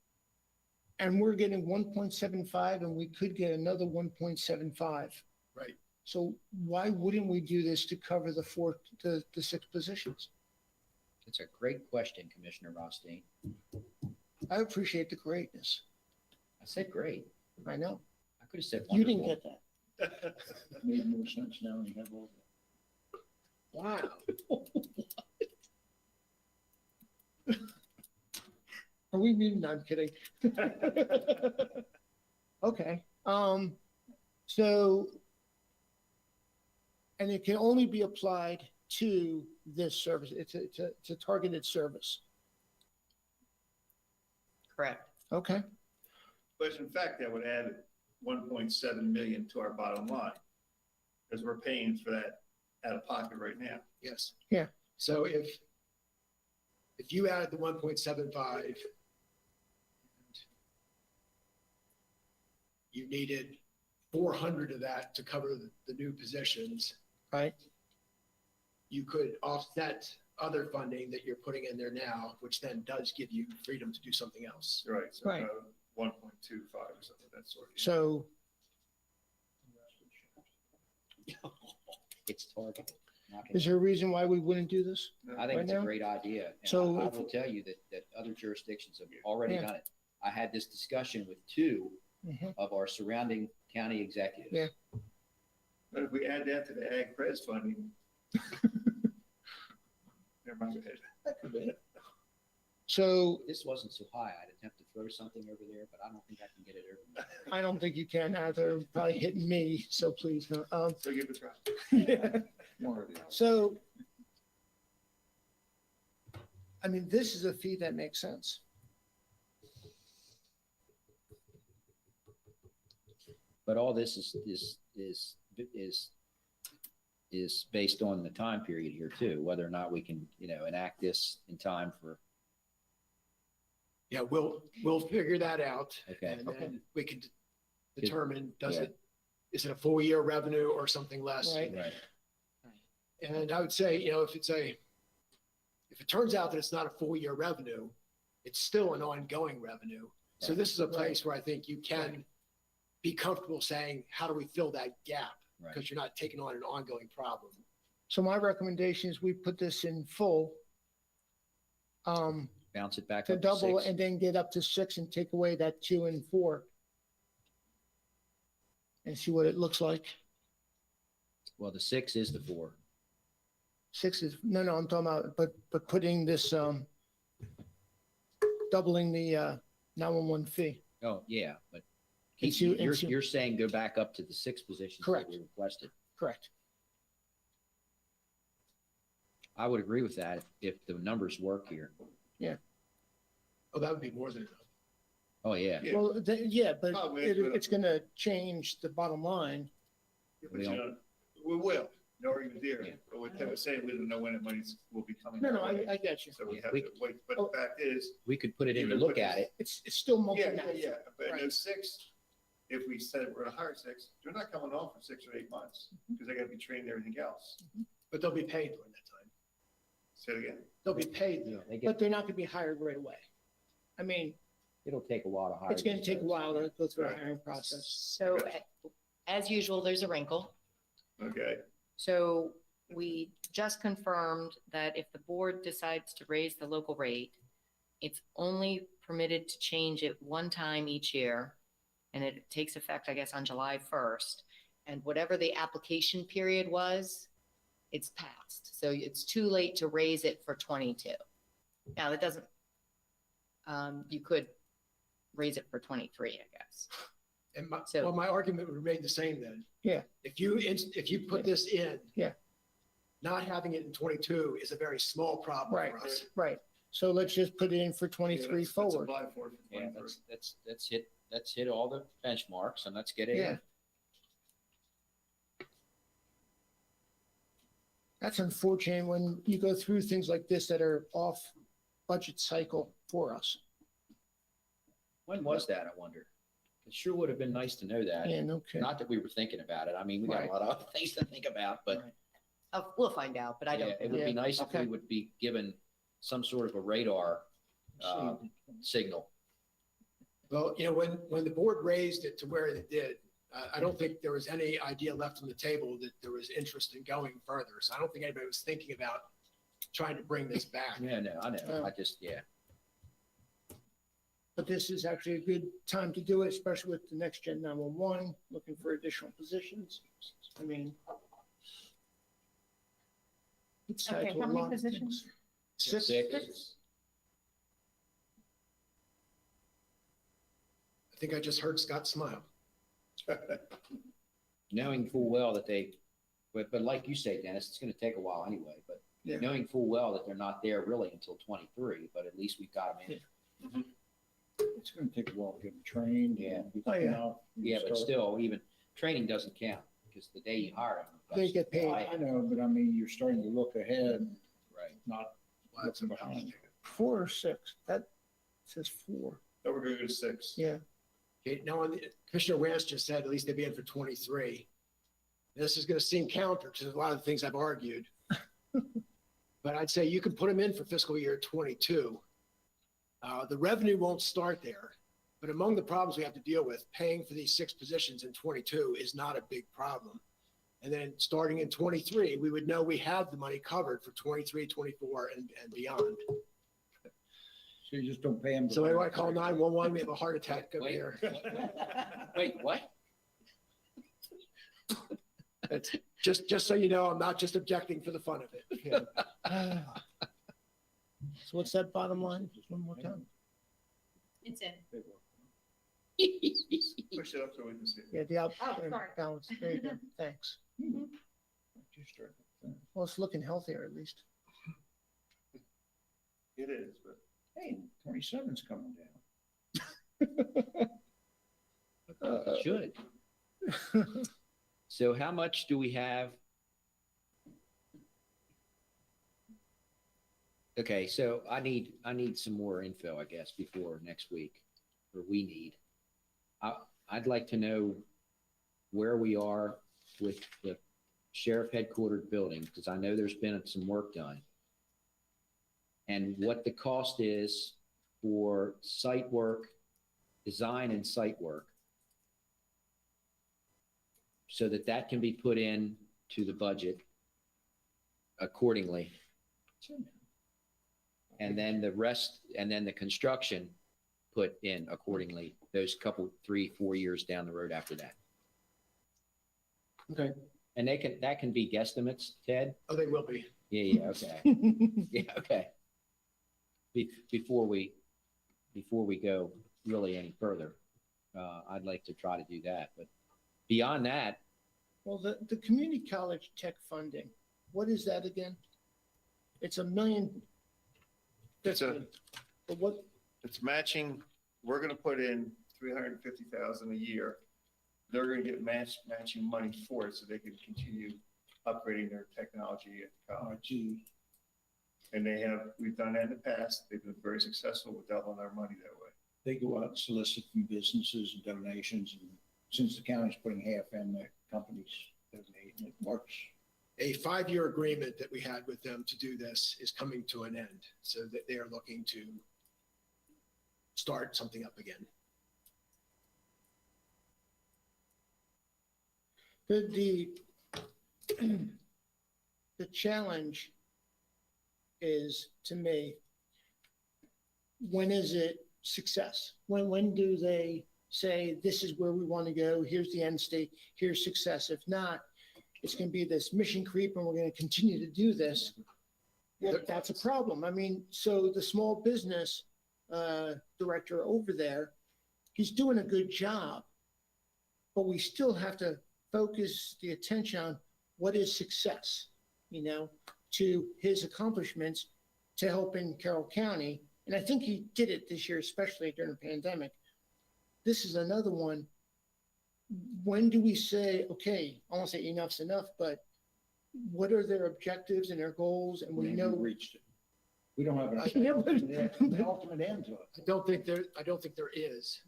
And we're getting 1.75 and we could get another 1.75. Right. So why wouldn't we do this to cover the 6 positions? It's a great question, Commissioner Rothstein. I appreciate the greatness. I said great. I know. I could have said You didn't wonderful. get that. made more sense now than you have all Wow. Are we muted? No, I'm kidding. Okay, so, and it can only be applied to this service. It's a targeted service. Correct. Okay, But in fact, that would add 1.7 million to our bottom line. Because we're paying for that out of pocket right now. Yes. Yeah. So if you added the 1.75, you needed 400 of that to cover the new positions, right. you could offset other funding that you're putting in there now, which then does give you freedom to do something else. Right, so Right. 1.25 or something of that sort. So, It's targeted. is there a reason why we wouldn't do this? I think right it's a now? great idea. And So I if- will tell you that other jurisdictions have already Yeah. done it. I had this discussion with 2 Mhm. of our surrounding county executives. Yeah. But if we add that to the ag pres funding. Never mind, go ahead. So This wasn't so high. I'd attempt to throw something over there, but I don't think I can get it over. I don't think you can either, probably hitting me, so please, no. So give it a try. One or the other. So, I mean, this is a fee that makes sense. But all this is based on the time period here too, whether or not we can, enact this in time for, Yeah, we'll figure that out. Okay. And then we can determine, is it a full year revenue or something less? Right. right, And I would say, if it turns out that it's not a full year revenue, it's still an ongoing revenue. So this is a place where I think you can be comfortable saying, how do we fill that gap? right. Because you're not taking on an ongoing problem. So my recommendation is we put this in full, Bounce it back to up to double 6. and then get up to 6 and take away that 2 and 4. And see what it looks like. Well, the 6 is the 4. 6 is, no, I'm talking about, but putting this, doubling the 911 fee. Oh, yeah, but And see- and you're, see- you're saying go back up to the 6 positions that Correct. we requested. Correct. I would agree with that if the numbers work here. Oh, that would be more than enough. Oh, yeah. Yeah. Well, yeah, but Oh, we- it's gonna change the bottom line. But, we will, no argument there. But what they were saying, we don't know when the money will be coming. No, our way. I get you. So we Yeah, have we- to wait. But Oh. the fact is, We could put it in to Even look with at this- it. It's still yeah, multi. but in Right. those 6, if we said we're gonna hire 6, they're not coming on for 6 or 8 months because they gotta be trained and everything else. But they'll be paid during that time. Say it again. They'll be paid. They But get, they're not gonna be hired right away. I mean, it'll take a while to hire. it's gonna these take a folks. while to go through a Right. hiring process. So as usual, there's a wrinkle. Okay. So we just confirmed that if the board decides to raise the local rate, it's only permitted to change it one time each year. And it takes effect, I guess, on July 1st. And whatever the application period was, it's passed. So it's too late to raise it for 22. Now, that doesn't, you could raise it for 23, I guess. And my, So- well, my argument would remain the same then. Yeah. If you put this in. Yeah. Not having it in 22 is a very small problem Right, for us. right. So let's just put it in for 23 Let's forward. apply for it for Yeah, 23. let's hit all the benchmarks and let's get it Yeah. in. That's unfortunate when you go through things like this that are off budget cycle for us. When was that, I wonder? It sure would have been nice to know that. Yeah, no kidding. Not that we were thinking about it. I mean, we got Right. a lot of other things to think about, but We'll find out, but I yeah, don't. it would Yeah, be nice if okay. we would be given some sort of a radar signal. Well, when the board raised it to where it did, I don't think there was any idea left on the table that there was interest in going further. So I don't think anybody was thinking about trying to bring this back. Yeah, no, I know. Oh. I just, yeah. But this is actually a good time to do it, especially with the next gen 911, looking for additional positions. I mean. it's tied Okay, to a how many lot of positions? things. 6. I think I just heard Scott smile. Knowing full well that but like you say, Dennis, it's going to take a while anyway, but Yeah. knowing full well that they're not there really until 23, but at least we've got them in. It's gonna take a while to get them trained. Yeah. Oh, yeah. Yeah, but still, even training doesn't count because the day you hire them. They get paid. I know, but I mean, you're starting to look ahead, Right. not Well, that's looking about- behind. 4 or 6? That says 4. Now we're going to go to 6. Yeah. Okay, now, Commissioner Wance just said at least they'd be in for 23. This is going to seem counter to a lot of the things I've argued. But I'd say you can put them in for fiscal year 22. The revenue won't start there. But among the problems we have to deal with, paying for these 6 positions in 22 is not a big problem. And then starting in 23, we would know we have the money covered for 23, 24, and beyond. So you just don't pay them. So I want to call 911, we have a heart attack over Wait. here. Wait, what? It's just so you know, I'm not just objecting for the fun of it. So what's that bottom line? Just one more time. It's in. Push it up so we can see. Yeah, the out, Oh, sorry. balance. There you go. Thanks. Well, it's looking healthier at least. It is, but Hey, 27's coming down. It should. So how much do we have? Okay, so I need some more info, I guess, before next week, or we need. I'd like to know where we are with the sheriff headquartered building, because I know there's been some work done. And what the cost is for site work, design and site work. So that can be put in to the budget accordingly. And then the rest, and then the construction put in accordingly, those couple, 3-4 years down the road after that. Okay. And that can be guesstimates, Ted? Oh, they will be. Yeah, okay. Yeah, okay. Before we go really any further, I'd like to try to do that, but beyond that, Well, the community college tech funding, what is that again? It's $1 million. It's a- But what, it's matching, we're gonna put in 350,000 a year. They're gonna get matching money for it so they can continue upgrading their technology at college. And we've done that in the past. They've been very successful with doubling our money that way. They go out and solicit from businesses and donations, and since the county's putting half in, the companies donate, and it works. A 5-year agreement that we had with them to do this is coming to an end, so that they are looking to start something up again. the challenge is, to me, when is it success? When do they say, this is where we want to go, here's the end state, here's success? If not, it's going to be this mission creep and we're going to continue to do this. Well, that's a problem. I mean, so the small business director over there, he's doing a good job, but we still have to focus the attention on what is success, you know, to his accomplishments to help in Carroll County. And I think he did it this year, especially during the pandemic. This is another one. When do we say, okay, I won't say enough's enough, but what are their objectives and their goals? And we We know, reached it. We don't have Yeah, but- an ultimate end to it. I don't think there is.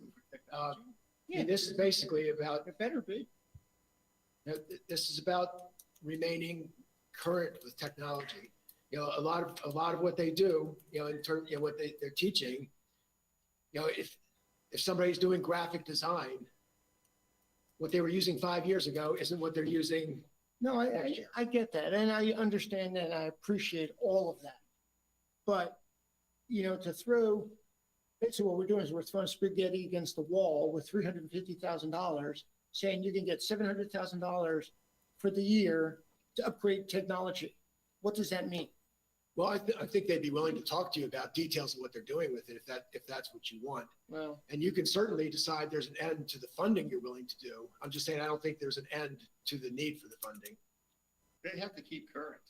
And this is basically about, it better be. this is about remaining current with technology. You know, a lot of what they do, you know, in terms, you know, what they're teaching, you know, if somebody's doing graphic design, what they were using 5 years ago isn't what they're using. No, I get that. And I understand that. And I appreciate all of that. But, you know, basically what we're doing is we're throwing spaghetti against the wall with $350,000, saying you can get $700,000 for the year to upgrade technology. What does that mean? Well, I think they'd be willing to talk to you about details of what they're doing with it, if that's what you want. Well, And you can certainly decide there's an end to the funding you're willing to do. I'm just saying, I don't think there's an end to the need for the funding. They have to keep current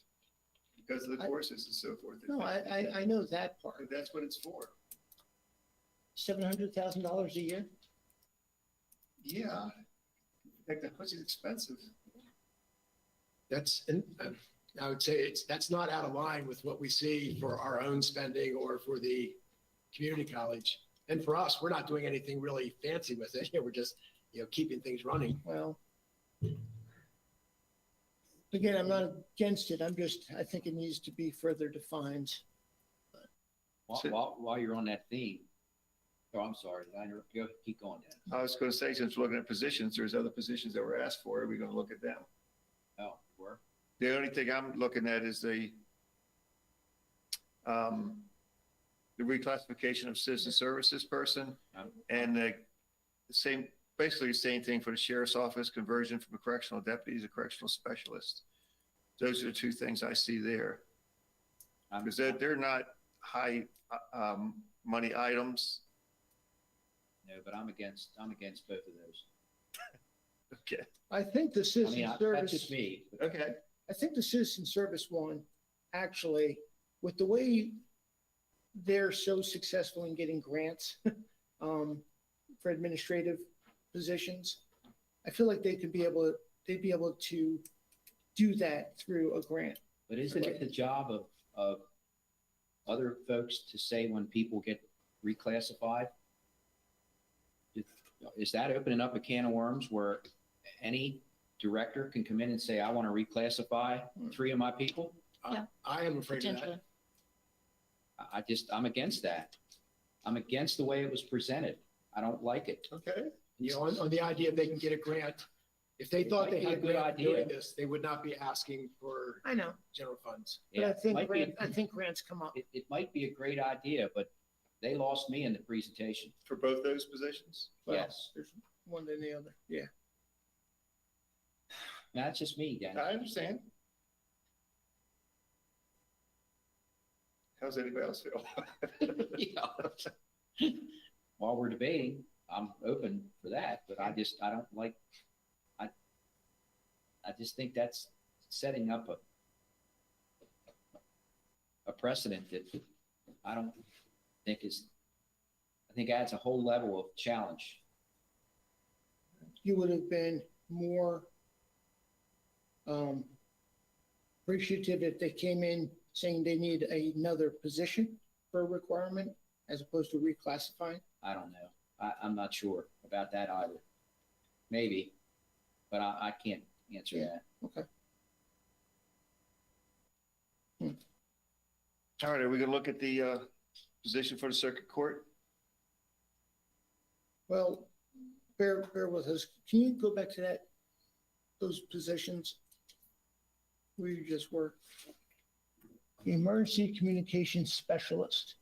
because of the courses and so forth. no, I know that part. But that's what it's for. $700,000 a year? Yeah. Technology is expensive. And I would say that's not out of line with what we see for our own spending or for the community college. And for us, we're not doing anything really fancy with it. We're just, you know, keeping things running. Well, again, I'm not against it. I think it needs to be further defined. while you're on that theme, oh, I'm sorry, go, keep going, Dan. I was going to say, since we're looking at positions, there's other positions that were asked for. Are we going to look at them? Oh, where? The only thing I'm looking at is the reclassification of citizen services person and the basically the same thing for the sheriff's office, conversion from a correctional deputy to a correctional specialist. Those are the two things I see there. Because they're not, high, money items. No, but I'm against both of those. Okay. I think the I citizen mean, that's service, just me. Okay. I think the citizen service one, actually, with the way they're so successful in getting grants, for administrative positions, I feel like they'd be able to do that through a grant. But isn't it the job of other folks to say when people get reclassified? Is that opening up a can of worms where any director can come in and say, I want to reclassify 3 of my people? I am afraid of that. Potentially. I'm against that. I'm against the way it was presented. I don't like it. Okay. You know, on the idea they can get a grant, if they It thought might they be a had a good grant idea. doing this, they would not be asking for I know, general funds. but Yeah, I it think, might be- I think grants come up. It might be a great idea, but they lost me in the presentation. For both those positions? Well, Yes. There's one than the other, yeah. That's just me, Dennis. I understand. How's anybody else feel? Yeah. While we're debating, I'm open for that, but I don't like, I just think that's setting up a precedent that I don't think I think adds a whole level of challenge. You would have been more appreciative if they came in saying they need another position for a requirement as opposed to reclassifying. I don't know. I'm not sure about that either. Maybe, but I can't answer Yeah. that. Okay. All right, are we gonna look at the, position for the circuit court? Well, bear with us. Can you go back to those positions where you just were? Emergency communications specialist.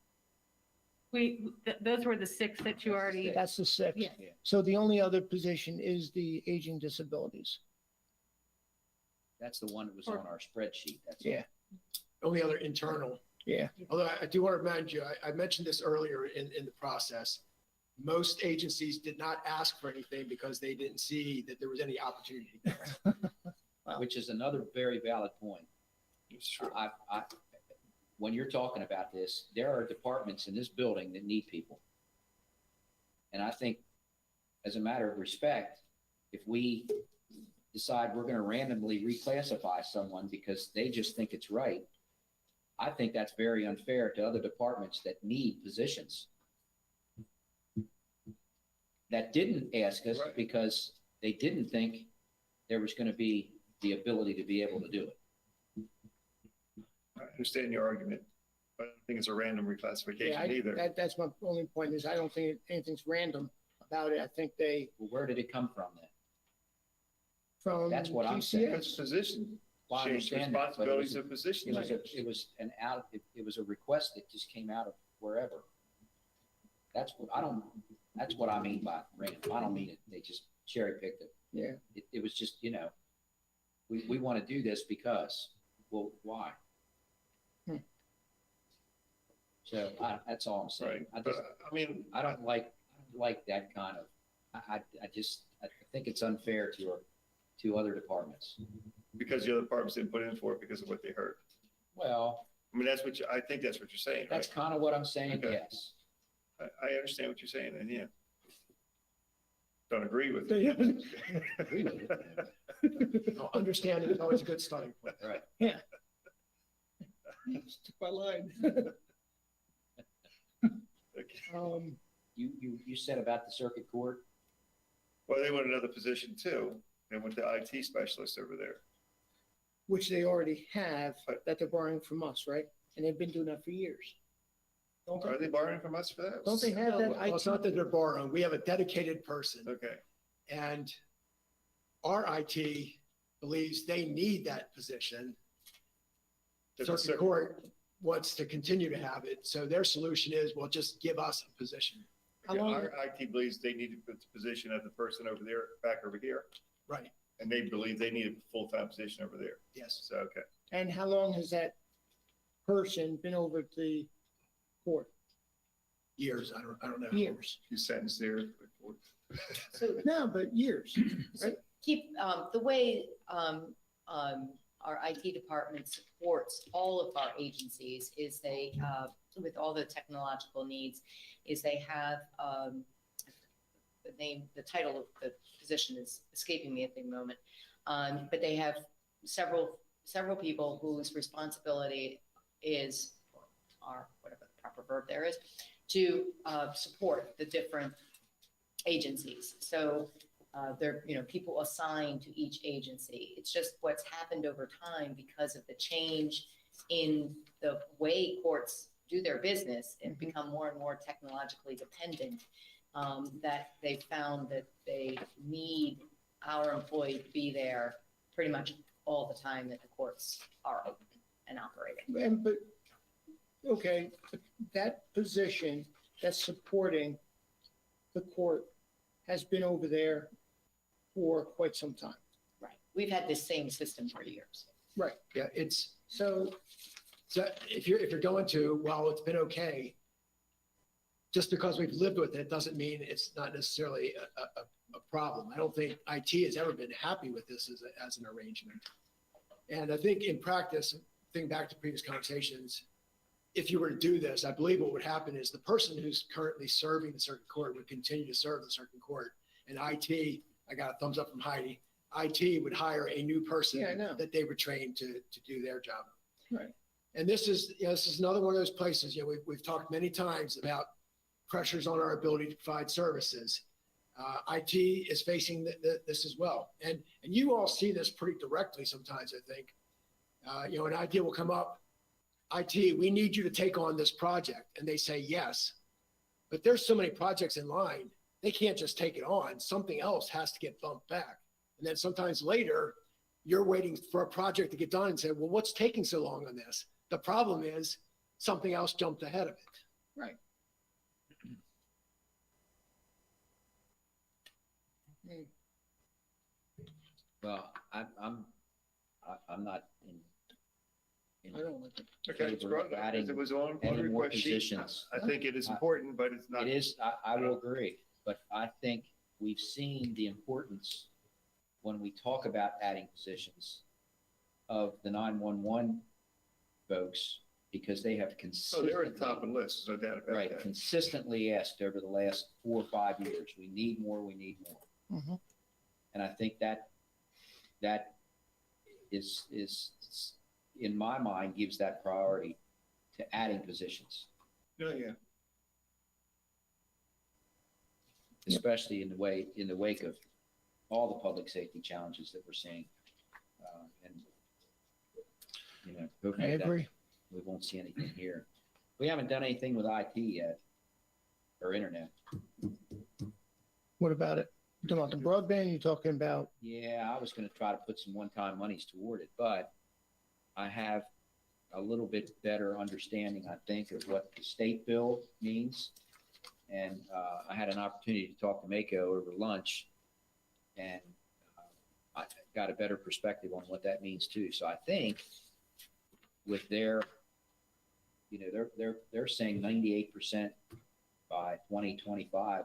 Those were the 6 that you already, That's the 6. Yeah. So the only other position is the aging disabilities. That's the one that was on our spreadsheet. That's all. Yeah. Only other internal. Yeah. Although I do want to remind you, I mentioned this earlier in the process. Most agencies did not ask for anything because they didn't see that there was any opportunity. Which is another very valid point. It's true. When you're talking about this, there are departments in this building that need people. And I think as a matter of respect, if we decide we're going to randomly reclassify someone because they just think it's right, I think that's very unfair to other departments that need positions. That didn't ask us Right. because they didn't think there was going to be the ability to be able to do it. I understand your argument, but I don't think it's a random Yeah, reclassification either. that's my only point is I don't think anything's random about it. I think they, Well, where did it come from then? from That's what I'm saying. It's position, Well, I change understand that, but responsibilities of position. it was a request that just came out of wherever. That's what I mean by random. I don't mean it, they just cherry picked it. Yeah. It was just, we want to do this because, well, why? Hmm. So that's all I'm saying. Right, but I mean. I don't like that kind of, I think it's unfair to other departments. Because the other departments didn't put in for it because of what they heard. Well, I mean, I think that's what you're saying, that's right? kind of what I'm saying, Okay. yes. I understand what you're saying, and yeah. Don't agree with it. Agree with it. Understanding is always a good starting point. Right. Took my line. Okay. You said about the circuit court, Well, they want another position too. They want the IT specialist over there. Which they already have, that they're borrowing from us, right? And they've been doing that for years. Don't Are they? they borrowing from us for that? Don't they have that Well, it's not that they're borrowing. We have a dedicated person. Okay, And our IT believes they need that position. Does Circuit Court wants to continue to have it. So their solution is, well, just give us a position. How long- our IT believes they need to put the position of the person over there, back over here. Right. And they believe they need a full-time position over there. Yes. So, okay. And how long has that person been over at the court? Years, I don't know. Years. Few sentences there. So No, but years, right? keep, the way, our IT department supports all of our agencies is they, with all the technological needs, is they have, the title of the position is escaping me at the moment. But they have several people whose responsibility is, or whatever the proper verb there is, to support the different agencies. So there, people assigned to each agency. It's just what's happened over time because of the change in the way courts do their business and become more and more technologically dependent, that they found that they need our employee to be there pretty much all the time that the courts are open and operating. But, okay, that position that's supporting the court has been over there for quite some time. Right. We've had this same system for years. Right. Yeah, it's, So, so if you're going to, well, it's been okay, just because we've lived with it doesn't mean it's not necessarily a problem. I don't think IT has ever been happy with this as an arrangement. And I think in practice, thinking back to previous conversations, if you were to do this, I believe what would happen is the person who's currently serving the circuit court would continue to serve the circuit court. And IT, I got a thumbs up from Heidi, IT would hire a new person Yeah, I know. that they would train to do their job. right. And this is another one of those places, we've talked many times about pressures on our ability to provide services. IT is facing this as well. And you all see this pretty directly sometimes, I think. An idea will come up, IT, we need you to take on this project. And they say yes. But there's so many projects in line, they can't just take it on. Something else has to get bumped back. And then sometimes later, you're waiting for a project to get done and say, well, what's taking so long on this? The problem is something else jumped ahead of it. Right. Well, I'm not in I don't like it. Okay, it's favor of brought up, adding as it was on any the more request sheet. positions. I think it is important, but it's not. It is, I will agree, but I think we've seen the importance when we talk about adding positions of the 911 folks, because they have Oh, they're at the top consistently, of the list, there's no doubt about right, that. consistently asked over the last 4 or 5 years, we need more, we need more. Mhm. And I think that is, in my mind, gives that priority to adding positions, Oh, yeah. especially in the wake of all the public safety challenges that we're seeing. And, I hoping that agree. we won't see anything here. We haven't done anything with IT yet, or internet. What about it? You talking about the broadband? You talking about, Yeah, I was gonna try to put some one-time monies toward it, but I have a little bit better understanding, I think, of what the state bill means. And I had an opportunity to talk to Mako over lunch, and I got a better perspective on what that means too. So I think with their, they're saying 98% by 2025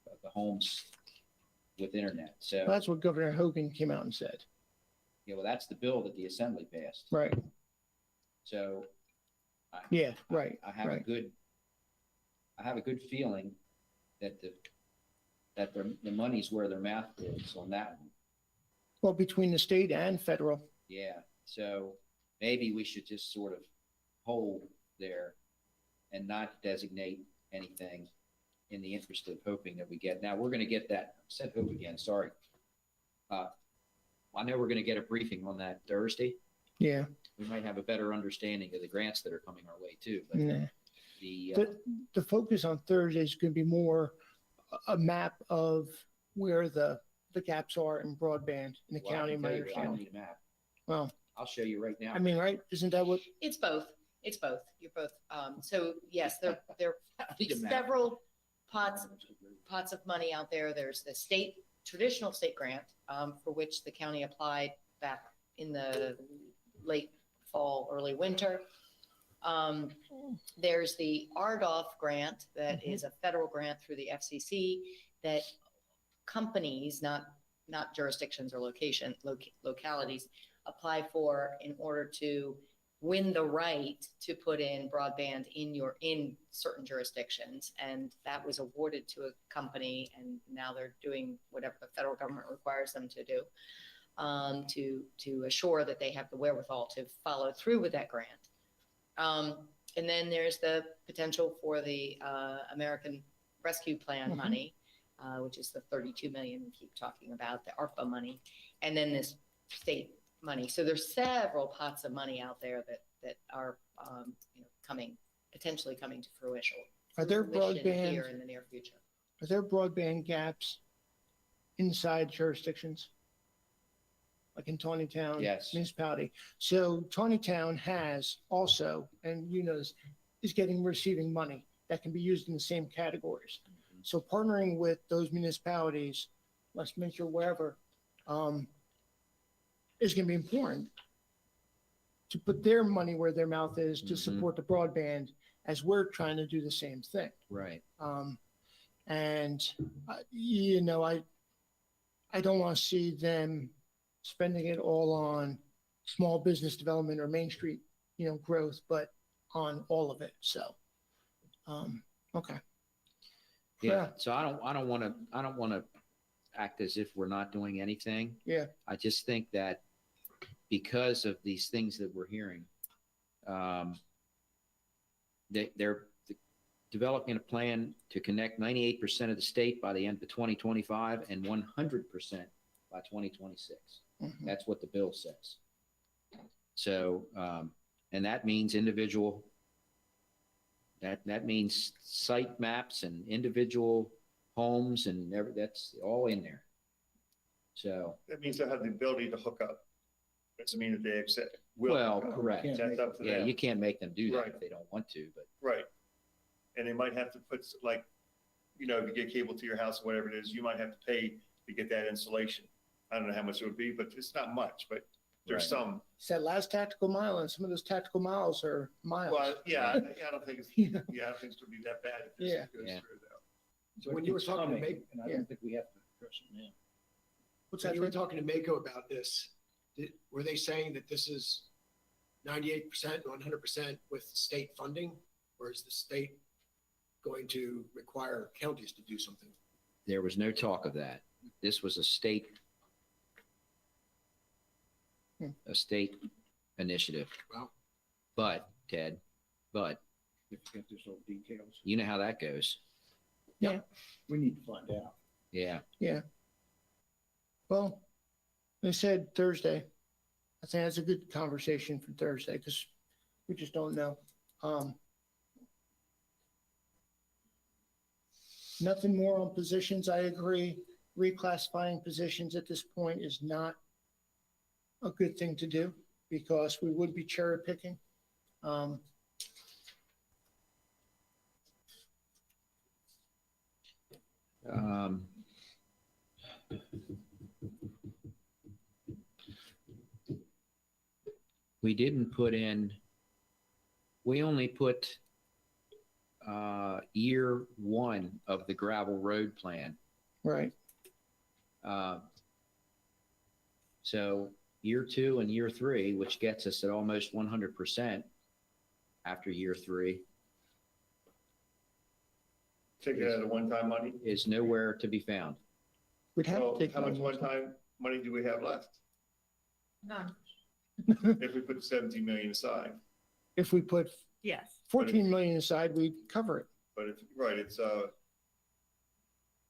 of the homes with internet. So, that's what Governor Hogan came out and said. well, that's the bill that the assembly passed. Right. So Yeah, right. I have a right. good feeling that the money's where their mouth is on that one. Well, between the state and federal. Yeah, so maybe we should just sort of hold there and not designate anything in the interest of hoping that we get. Now, we're gonna get that, I said hope again, sorry. I know we're gonna get a briefing on that Thursday. Yeah. We might have a better understanding of the grants that are coming our way too, but Nah. the, The focus on Thursday is going to be more a map of where the gaps are in broadband in the well, I county, can my tell you, I don't understanding. need a map. Well, I'll show you right now. I mean, right? Isn't that what? It's both. It's both. You're both. So yes, there I don't need a are map. several pots of money out there. There's the traditional state grant, for which the county applied back in the late fall, early winter. There's the RDOF grant that is a federal grant through the FCC that companies, not jurisdictions or localities, apply for in order to win the right to put in broadband in certain jurisdictions. And that was awarded to a company, and now they're doing whatever the federal government requires them to do, to assure that they have the wherewithal to follow through with that grant. And then there's the potential for the American Rescue Plan money, which is the 32 million we keep talking about, the ARPA money, and then this state money. So there's several pots of money out there that are potentially coming to fruition. Are there Fruition broadband- here in the near future? Are there broadband gaps inside jurisdictions? Like in Tawnytown? Yes. Municipality. So Tawnytown has also, and you know, this, is receiving money that can be used in the same categories. So partnering with those municipalities, Westminster, wherever, is going to be important to put their money where their mouth is to Mhm. support the broadband as we're trying to do the same thing. Right. You know, I don't want to see them spending it all on small business development or Main Street, you know, growth, but on all of it. So, okay. Yeah. So I don't want to act as if we're not doing anything. Yeah. I just think that because of these things that we're hearing, they're developing a plan to connect 98% of the state by the end of 2025 and 100% by 2026. Mhm. That's what the bill says. So, and that means that means site maps and individual homes and that's all in there. So, That means they'll have the ability to hook up. Doesn't mean that they accept. will well, hook up. correct. That's up to Yeah, them. you can't make them do that Right. if they don't want to, but Right. And they might have to put like, you know, if you get cable to your house, whatever it is, you might have to pay to get that installation. I don't know how much it would be, but it's not much, but there's Right. some. It's that last tactical mile, and some of those tactical miles are miles. Well, yeah, I don't think it's, Yeah. I don't think it's gonna be that bad if Yeah. this goes Yeah. through though. So When you were it's talking to coming, Meg- and I yeah. don't think we have to address it now. What's When that? you were Fred? talking to Mako about this, were they saying that this is 98%, 100% with state funding? Or is the state going to require counties to do something? there was no talk of that. This was a state initiative. Wow. But Ted, If you get this all details, you know how that goes. we need to find out. Yeah. Well, they said Thursday. I think that's a good conversation for Thursday because we just don't know. Nothing more on positions. I agree. Reclassifying positions at this point is not a good thing to do because we would be cherry picking. We didn't put in, we only put year one of the gravel road plan. Right. So year two and year three, which gets us at almost 100% after year three, Take it out of one-time money. is nowhere to be found. We'd have So to take. how much money. one-time money do we have left? None. If we put 17 million aside, If we put Yes. 14 million aside, we'd cover it. but if, right, it's,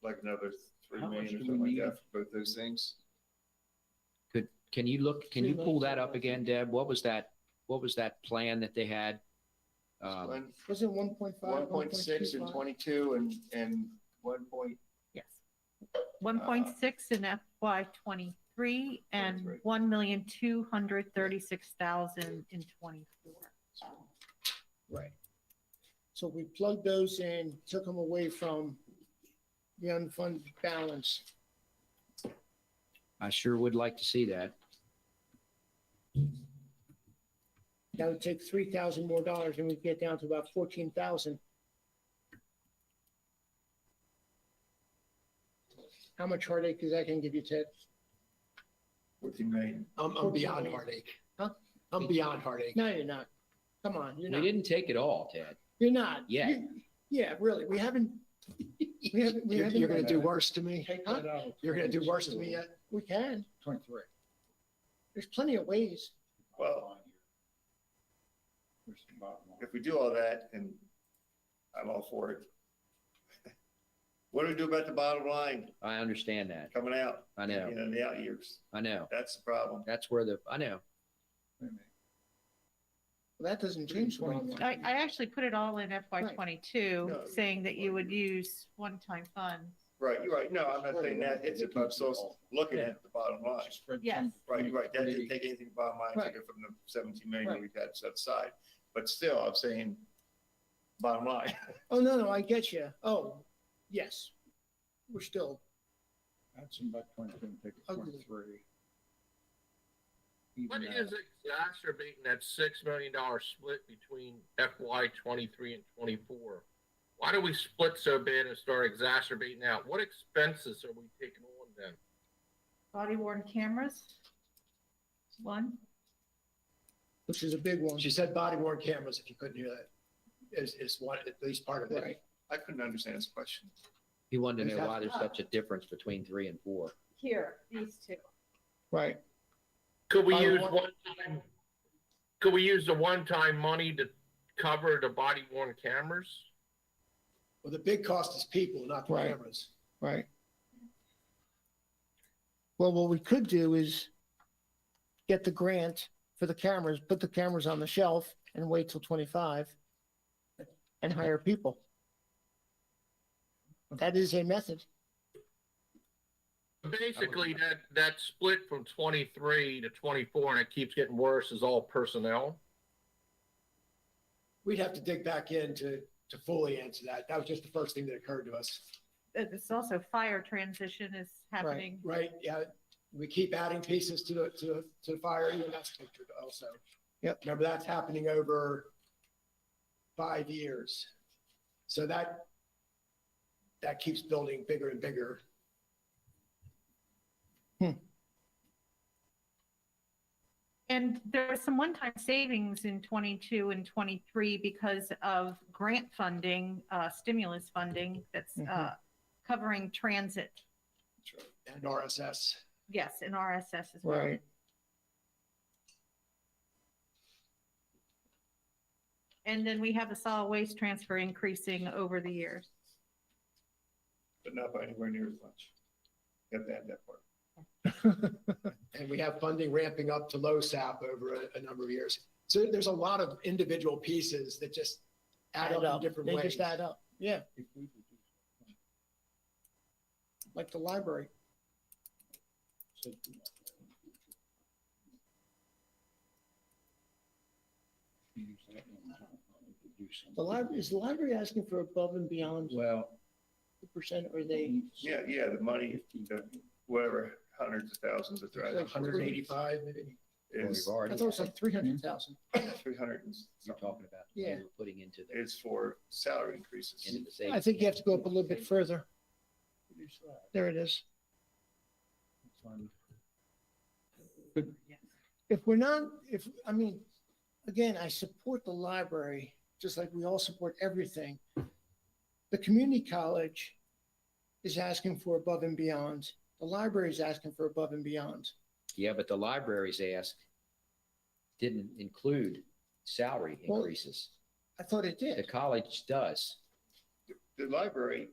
like another 3 How much million or do something we like need? that for both those things. Can you pull that up again, Deb? What was that plan that they had? One- Was it 1.5? 1.6 and 22 and 1 Yes. 1.6 in FY '23 and 1,236,000 in '24. Right. So we plugged those in, took them away from the unfunded balance. I sure would like to see that. That would take $3,000 more dollars and we'd get down to about 14,000. How much heartache is that gonna give you, Ted? 14 million. I'm beyond heartache. Huh? I'm beyond heartache. No, you're not. Come on, you're We not. didn't take it all, Ted. You're not. Yet. Yeah, really, we haven't. You're gonna do worse to me? Take Huh? that out. You're gonna do worse to me yet? We can. 23. There's plenty of ways. Well- Where's the bottom line? If we do all that, and I'm all for it. What do we do about the bottom line I understand that. coming out? I know. In the out years? I know. That's the problem. That's where I know. Wait a minute. Well, that doesn't change the bottom line. I actually put it all in FY '22, No. saying that you would use one-time funds. Right, you're right. No, I'm not saying that hits it, but I'm still looking at the bottom line. Spread Yes. some- Right, you're right. That didn't take anything bottom line, took it from the 17 million Right. we've had set aside. But still, I'm saying bottom line. Oh, no, I get you. Oh, yes. We're still, That's about 22, take it Ugly. 23. What Even is that. exacerbating that $6 million split between FY '23 and '24? Why do we split so bad and start exacerbating out? What expenses are we taking on then? Body worn cameras, one. which is a big one. She said body worn cameras, if you couldn't hear that, is one, at least part of it. Right. I couldn't understand his question. He wanted to Is know that- why there's such a difference between 3 and 4. Here, these two. Right. Could we I use want- one-time, could we use the one-time money to cover the body worn cameras? Well, the big cost is people, not the Right. cameras. Right. Well, what we could do is get the grant for the cameras, put the cameras on the shelf and wait till 25 and hire people. That is a method. Basically, that split from '23 to '24, and it keeps getting worse, is all personnel. We'd have to dig back in to fully answer that. That was just the first thing that occurred to us. It's also fire transition is happening. Right, yeah. We keep adding pieces to the fire, even that's pictured also. Yep. Remember, that's happening over 5 years. So that keeps building bigger and bigger. And there are some one-time savings in '22 and '23 because of grant funding, stimulus funding that's covering transit. And RSS. Yes, and RSS as well. Right. And then we have the solid waste transfer increasing over the years. But not by anywhere near as much. Got to add that part. And we have funding ramping up to low SAP over a number of years. So there's a lot of individual pieces that just add up in different They ways. just add up. Yeah, If we reduce it, like the library. so- Use that one, we could do something. The library, is the library asking for above and beyond Well, 2% or they? Yeah, the money, the whatever, hundreds of thousands of Like threats 185 maybe. we've is I already, thought it was like 300,000. 300 and you're something. talking about Yeah. what we're putting into Is for salary increases. the savings. I think you have to go up a little bit further. Reduce that. There it is. Fund. If we're not, I mean, again, I support the library, just like we all support everything. The community college is asking for above and beyond. The library is asking for above and beyond. Yeah, but the libraries didn't include salary Well, increases. I thought it The did. college does. The library.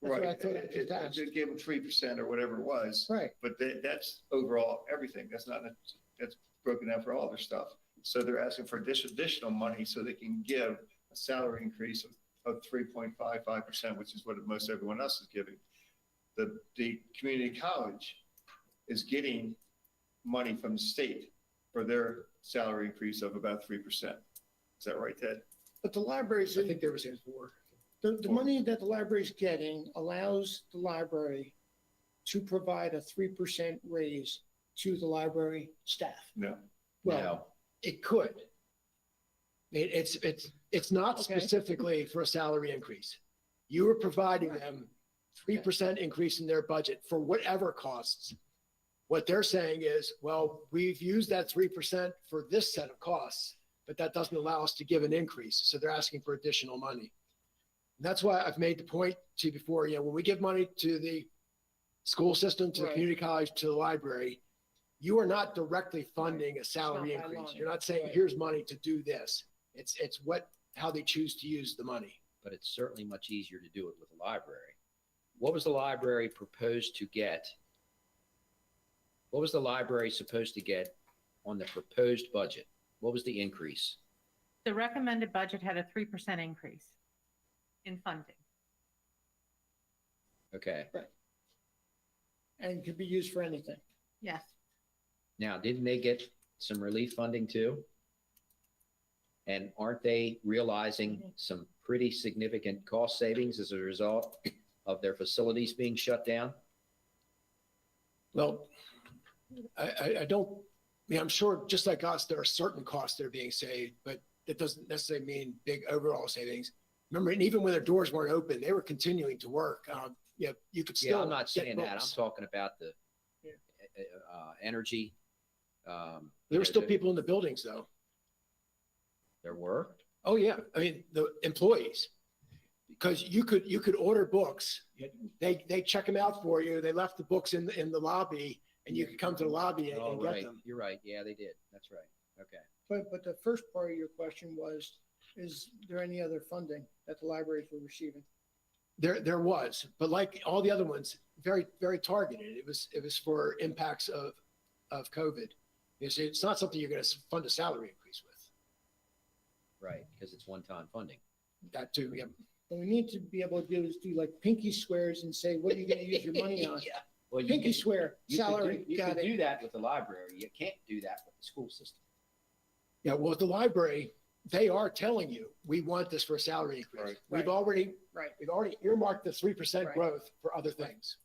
That's what I Right, thought it just asked. it gave them 3% or whatever it was. Right. But that's overall everything. That's not, that's broken down for all their stuff. So they're asking for additional money so they can give a salary increase of 3.55%, which is what most everyone else is giving. The community college is getting money from the state for their salary increase of about 3%. Is that right, Ted? But the library's, I think they were saying 4. the money that the library's getting allows the library to provide a 3% raise to the library staff. No. Well, No, It could. It's not Okay. specifically for a salary increase. You are providing them 3% increase in their budget for whatever costs. What they're saying is, well, we've used that 3% for this set of costs, but that doesn't allow us to give an increase. So they're asking for additional money. And that's why I've made the point to you before, when we give money to the school system, to the Right. community college, to the library, you are not directly funding a salary not by increase. line. You're not saying, Right. here's money to do this. It's how they choose to use the money. But it's certainly much easier to do it with the library. What was the library proposed to get? What was the library supposed to get on the proposed budget? What was the increase? The recommended budget had a 3% increase in funding. Okay. And could be used for anything. Yes. Now, didn't they get some relief funding too? And aren't they realizing some pretty significant cost savings as a result of their facilities being shut down? Well, I don't, I'm sure just like us, there are certain costs that are being saved, but that doesn't necessarily mean big overall savings. Remember, and even when their doors weren't open, they were continuing to work. You could still. Yeah, I'm not get saying that. I'm books. talking about the Yeah. energy. There were still people in the buildings though. There were? Oh, yeah. I mean, the employees, because you could order books. They check them out for you. They left the books in the lobby and you could come to the lobby Oh, and get right. them. You're right. Yeah, they did. That's right. Okay. But the first part of your question was, is there any other funding that the libraries were receiving? There was, but like all the other ones, very, very targeted. It was for impacts of COVID. It's not something you're going to fund a salary increase with. Right, because it's one-time funding. That too, yeah. What we need to be able to do is do like pinky swears and say, what are you gonna use your money on? Yeah. Well, Pinky swear, salary, You got could do it. that with the library. You can't do that with the school system. Yeah, well, at the library, they are telling you, we want this for a salary increase. Right. We've Right. already earmarked the 3% Right. growth for other things.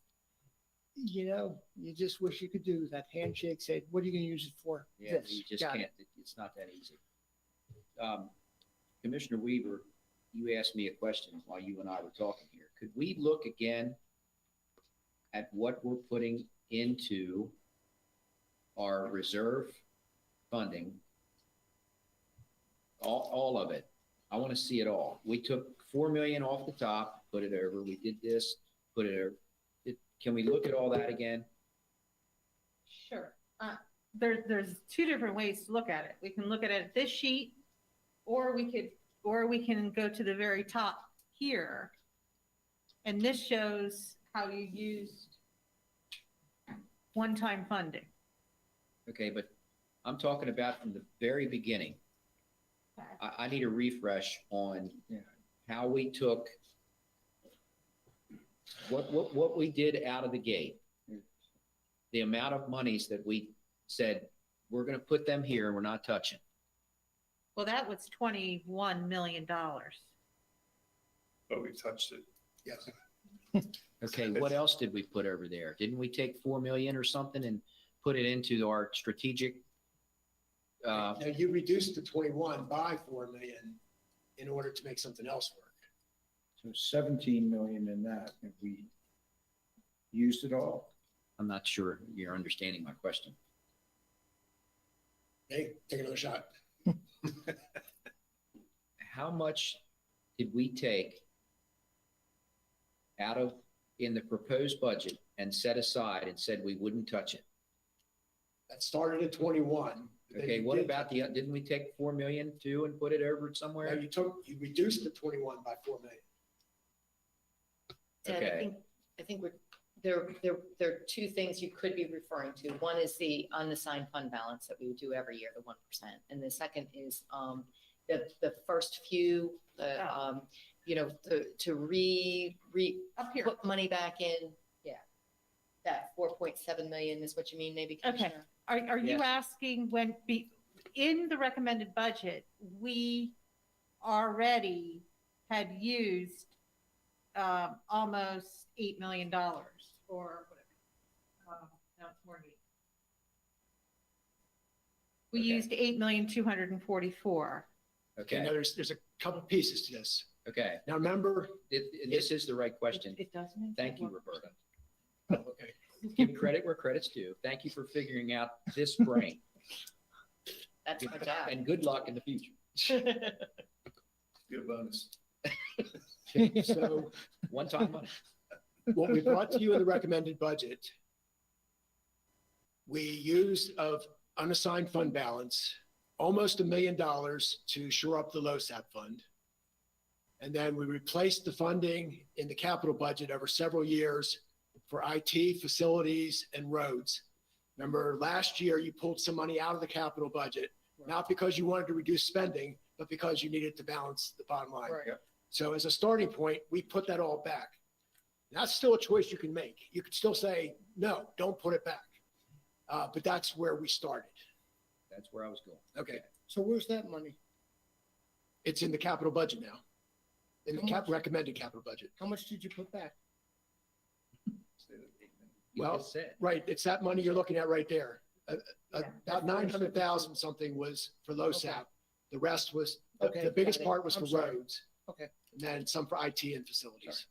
You just wish you could do that handshake, say, what are you gonna use it for? Yeah, This. you just Got it. can't. It's not that easy. Commissioner Weaver, you asked me a question while you and I were talking here. Could we look again at what we're putting into our reserve funding? All of it. I want to see it all. We took 4 million off the top, put it over. We did this, put it over. Can we look at all that again? Sure. There's two different ways to look at it. We can look at it at this sheet, or we can go to the very top here. And this shows how you used one-time funding. Okay, but I'm talking about from the very beginning. I need a refresh on how we took what we did out of the gate. The amount of monies that we said, we're going to put them here and we're not touching. Well, that was $21 million. But we touched it. Yes. Okay, what else did we put over there? Didn't we take 4 million or something and put it into our strategic? Now you reduced the 21 by 4 million in order to make something else work. So 17 million in that, if we used it all. I'm not sure you're understanding my question. Hey, take another shot. How much did we take out of in the proposed budget and set aside and said we wouldn't touch it? That started at 21. Then Okay, you what did- about didn't we take 4 million too and put it over No, somewhere? you reduced the 21 by 4 million. Ted, Okay. I think there are two things you could be referring to. One is the unassigned fund balance that we would do every year, the 1%. And the second is the first few, to Up here. put money back in. Yeah. That 4.7 million is what you mean, maybe, Okay. Commissioner? Are you Yes. asking in the recommended budget, we already had used almost $8 million or whatever. No, it's more than We Okay. used 8,244,000. Okay, Okay, now there's a couple pieces to this. okay. Now, remember, This is the right question. It doesn't. Thank you, Roberta. okay, Give credit where credit's due. Thank you for figuring out this brain. That's my job. And good luck in the future. Good bonus. so One-time money. what we brought to you in the recommended budget, we used of unassigned fund balance, almost $1 million to shore up the LoSAP fund. And then we replaced the funding in the capital budget over several years for IT, facilities, and roads. Remember, last year you pulled some money out of the capital budget, not because you wanted to reduce spending, but because you needed to balance the bottom line. Right. So as a starting point, we put that all back. That's still a choice you can make. You could still say, no, don't put it back. But that's where we started. That's where I was going. Okay. So where's that money? It's in the capital budget now, in the How much? recommended capital budget. How much did you put back? You Well, just said. Right, it's that money you're looking at right there. Yeah. About 900,000 something was for LoSAP. The rest was, Okay, the biggest got it. part was I'm for sorry. roads. Okay. And then some for IT and facilities.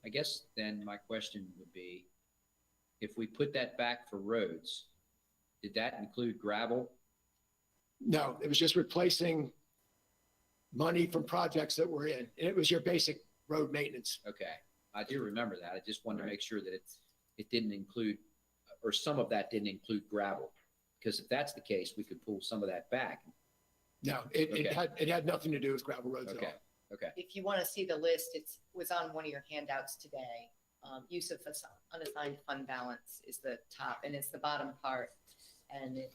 I guess then my question would be, if we put that back for roads, did that include gravel? No, it was just replacing money from projects that were in. And it was your basic road maintenance. Okay, I do remember that. I just wanted to make sure that it didn't include, or some of that didn't include gravel. Because if that's the case, we could pull some of that back. No, Okay. it had nothing to do with gravel roads at Okay, all. okay. If you want to see the list, was on one of your handouts today. Use of unassigned fund balance is the top, and it's the bottom part. And it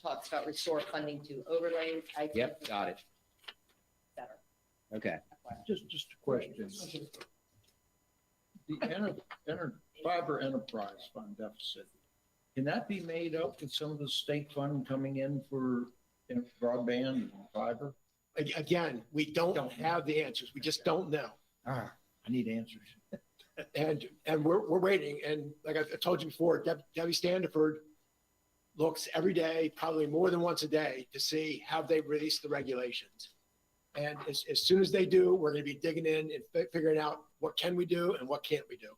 talks about restore funding to overlays. IT, Yep, got it. et cetera. Okay. Just a question. The fiber enterprise fund deficit, can that be made up with some of the state fund coming in for broadband and fiber? Again, we don't have the answers. We just don't know. I need answers. And we're waiting. And like I told you before, Debbie Standiford looks every day, probably more than once a day, to see how they release the regulations. And as soon as they do, we're going to be digging in and figuring out what can we do and what can't we do.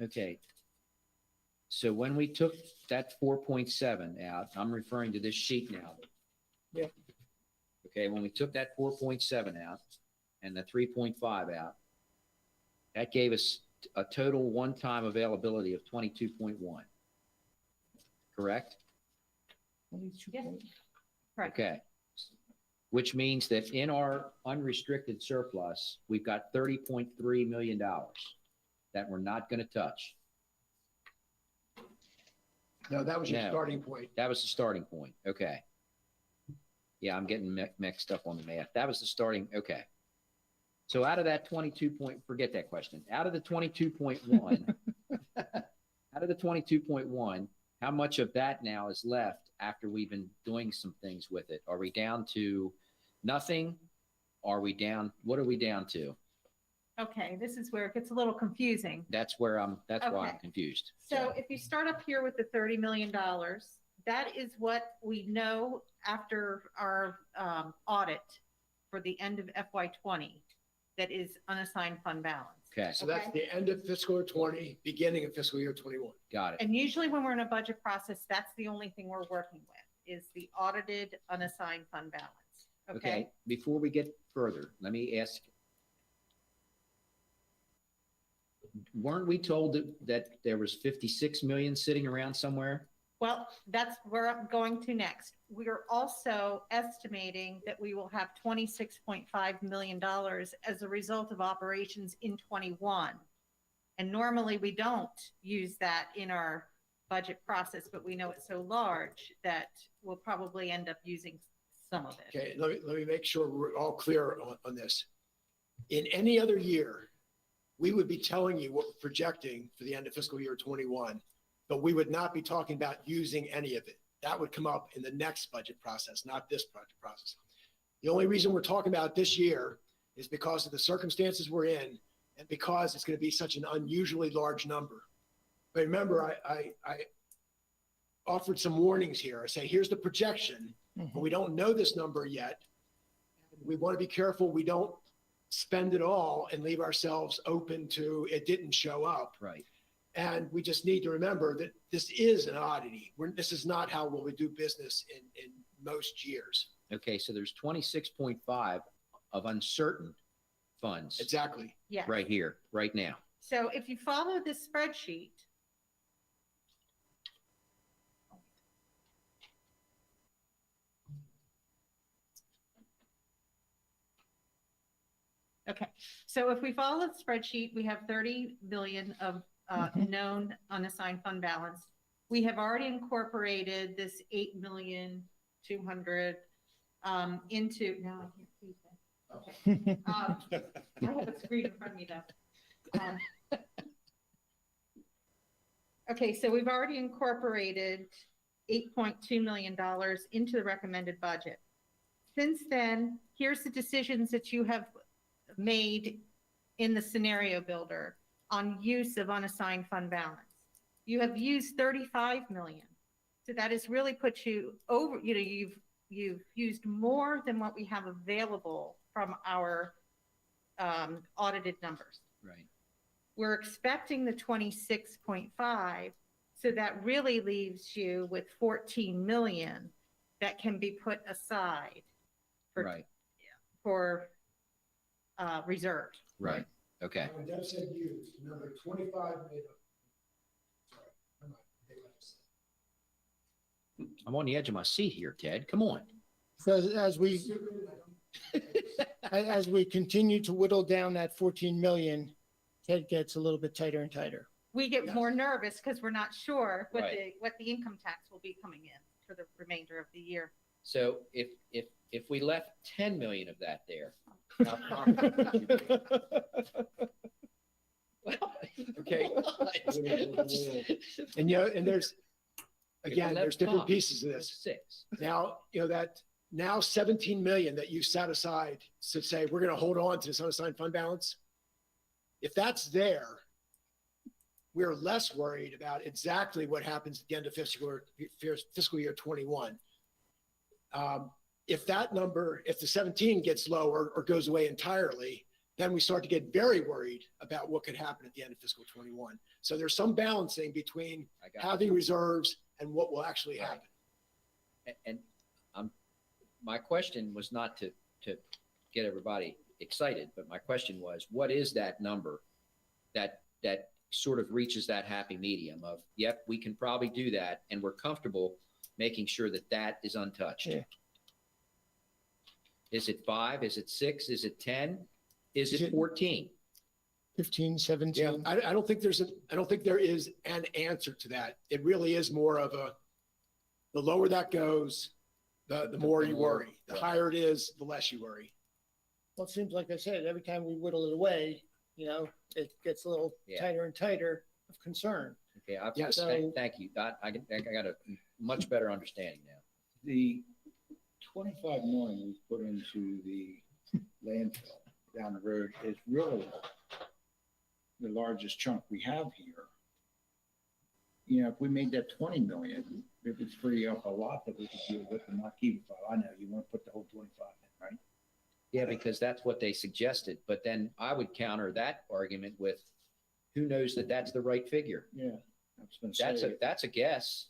Okay. So when we took that 4.7 out, I'm referring to this sheet now. Yeah. Okay, when we took that 4.7 out and the 3.5 out, that gave us a total one-time availability of 22.1. Correct? Yes. Correct. Okay. Which means that in our unrestricted surplus, we've got $30.3 million that we're not going to touch. No, that was your No. starting point. That was the starting point. Okay. Yeah, I'm getting mixed up on the math. That was the starting. Okay. So out of that 22 point, forget that question. Out of the 22.1, out of the 22.1, how much of that now is left after we've been doing some things with it? Are we down to nothing? Are we down? What are we down to? Okay, this is where it gets a little confusing. That's where that's why I'm Okay. confused. So if you start up here with the $30 million, that is what we know after our audit for the end of FY '20, that is unassigned fund balance. Okay, So that's the end of fiscal year 20, beginning of fiscal year 21. got it. And usually when we're in a budget process, that's the only thing we're working with, is the audited unassigned fund balance. Okay? Okay, before we get further, let me ask. Weren't we told that there was 56 million sitting around somewhere? Well, that's where I'm going to next. We're also estimating that we will have $26.5 million as a result of operations in '21. And normally we don't use that in our budget process, but we know it's so large that we'll probably end up using some of it. Okay, let me make sure we're all clear on this. In any other year, we would be telling you what we're projecting for the end of fiscal year 21, but we would not be talking about using any of it. That would come up in the next budget process, not this budget process. The only reason we're talking about this year is because of the circumstances we're in and because it's going to be such an unusually large number. But remember, offered some warnings here. I say, here's the projection, but we don't know this number yet. We want to be careful we don't spend it all and leave ourselves open to it didn't show up. Right. And we just need to remember that this is an oddity. This is not how we do business in most years. Okay, so there's 26.5 of uncertain funds Exactly. Yeah. right here, right now. So if you follow this spreadsheet, okay, so if we follow the spreadsheet, we have 30 billion of known unassigned fund balance. We have already incorporated this 8,200,000 into, no, I can't see that. Okay. I have a screen in front of me though. Okay, so we've already incorporated $8.2 million into the recommended budget. Since then, here's the decisions that you have made in the scenario builder on use of unassigned fund balance. You have used 35 million. So that has really put you over, you've used more than what we have available from our audited numbers. Right. We're expecting the 26.5, so that really leaves you with 14 million that can be put aside for, Right. for reserved. Right. Okay. When Deb said use, remember 25 million. Sorry, I'm not- I'm on the edge of my seat here, Ted. Come on. So as we continue to whittle down that 14 million, Ted gets a little bit tighter and tighter. We get Yes. more nervous because we're not sure what Right. what the income tax will be coming in for the remainder of the year. So if we left 10 million of that there, okay. And and there's, again, there's different pieces of That's this. 6. Now, that now 17 million that you set aside to say, we're going to hold on to this unassigned fund balance. If that's there, we're less worried about exactly what happens at the end of fiscal year 21. If that number, if the 17 gets lower or goes away entirely, then we start to get very worried about what could happen at the end of fiscal 21. So there's some balancing between I got having reserves and what will actually Right. happen. And my question was not to get everybody excited, but my question was, what is that number that sort of reaches that happy medium of, yep, we can probably do that, and we're comfortable making sure that that is untouched? Yeah. Is it 5? Is it 6? Is it 10? Is Is it it- 14? 15, 17. Yeah, I don't think there is an answer to that. It really is more of the lower that goes, the more you worry. The right. higher it is, the less you worry. Well, it seems like I said, every time we whittle it away, it gets a little Yeah. tighter and tighter of concern. Okay, Yes. thank you. I got a much better understanding now. The 25 million we put into the landfill down the road is really the largest chunk we have here. If we made that 20 million, it would free up a lot that we could deal with and not keep. I know you want to put the whole 25 in, right? Yeah, because that's what they suggested. But then I would counter that argument with, who knows that that's the right figure? Yeah. I was gonna say, That's a guess.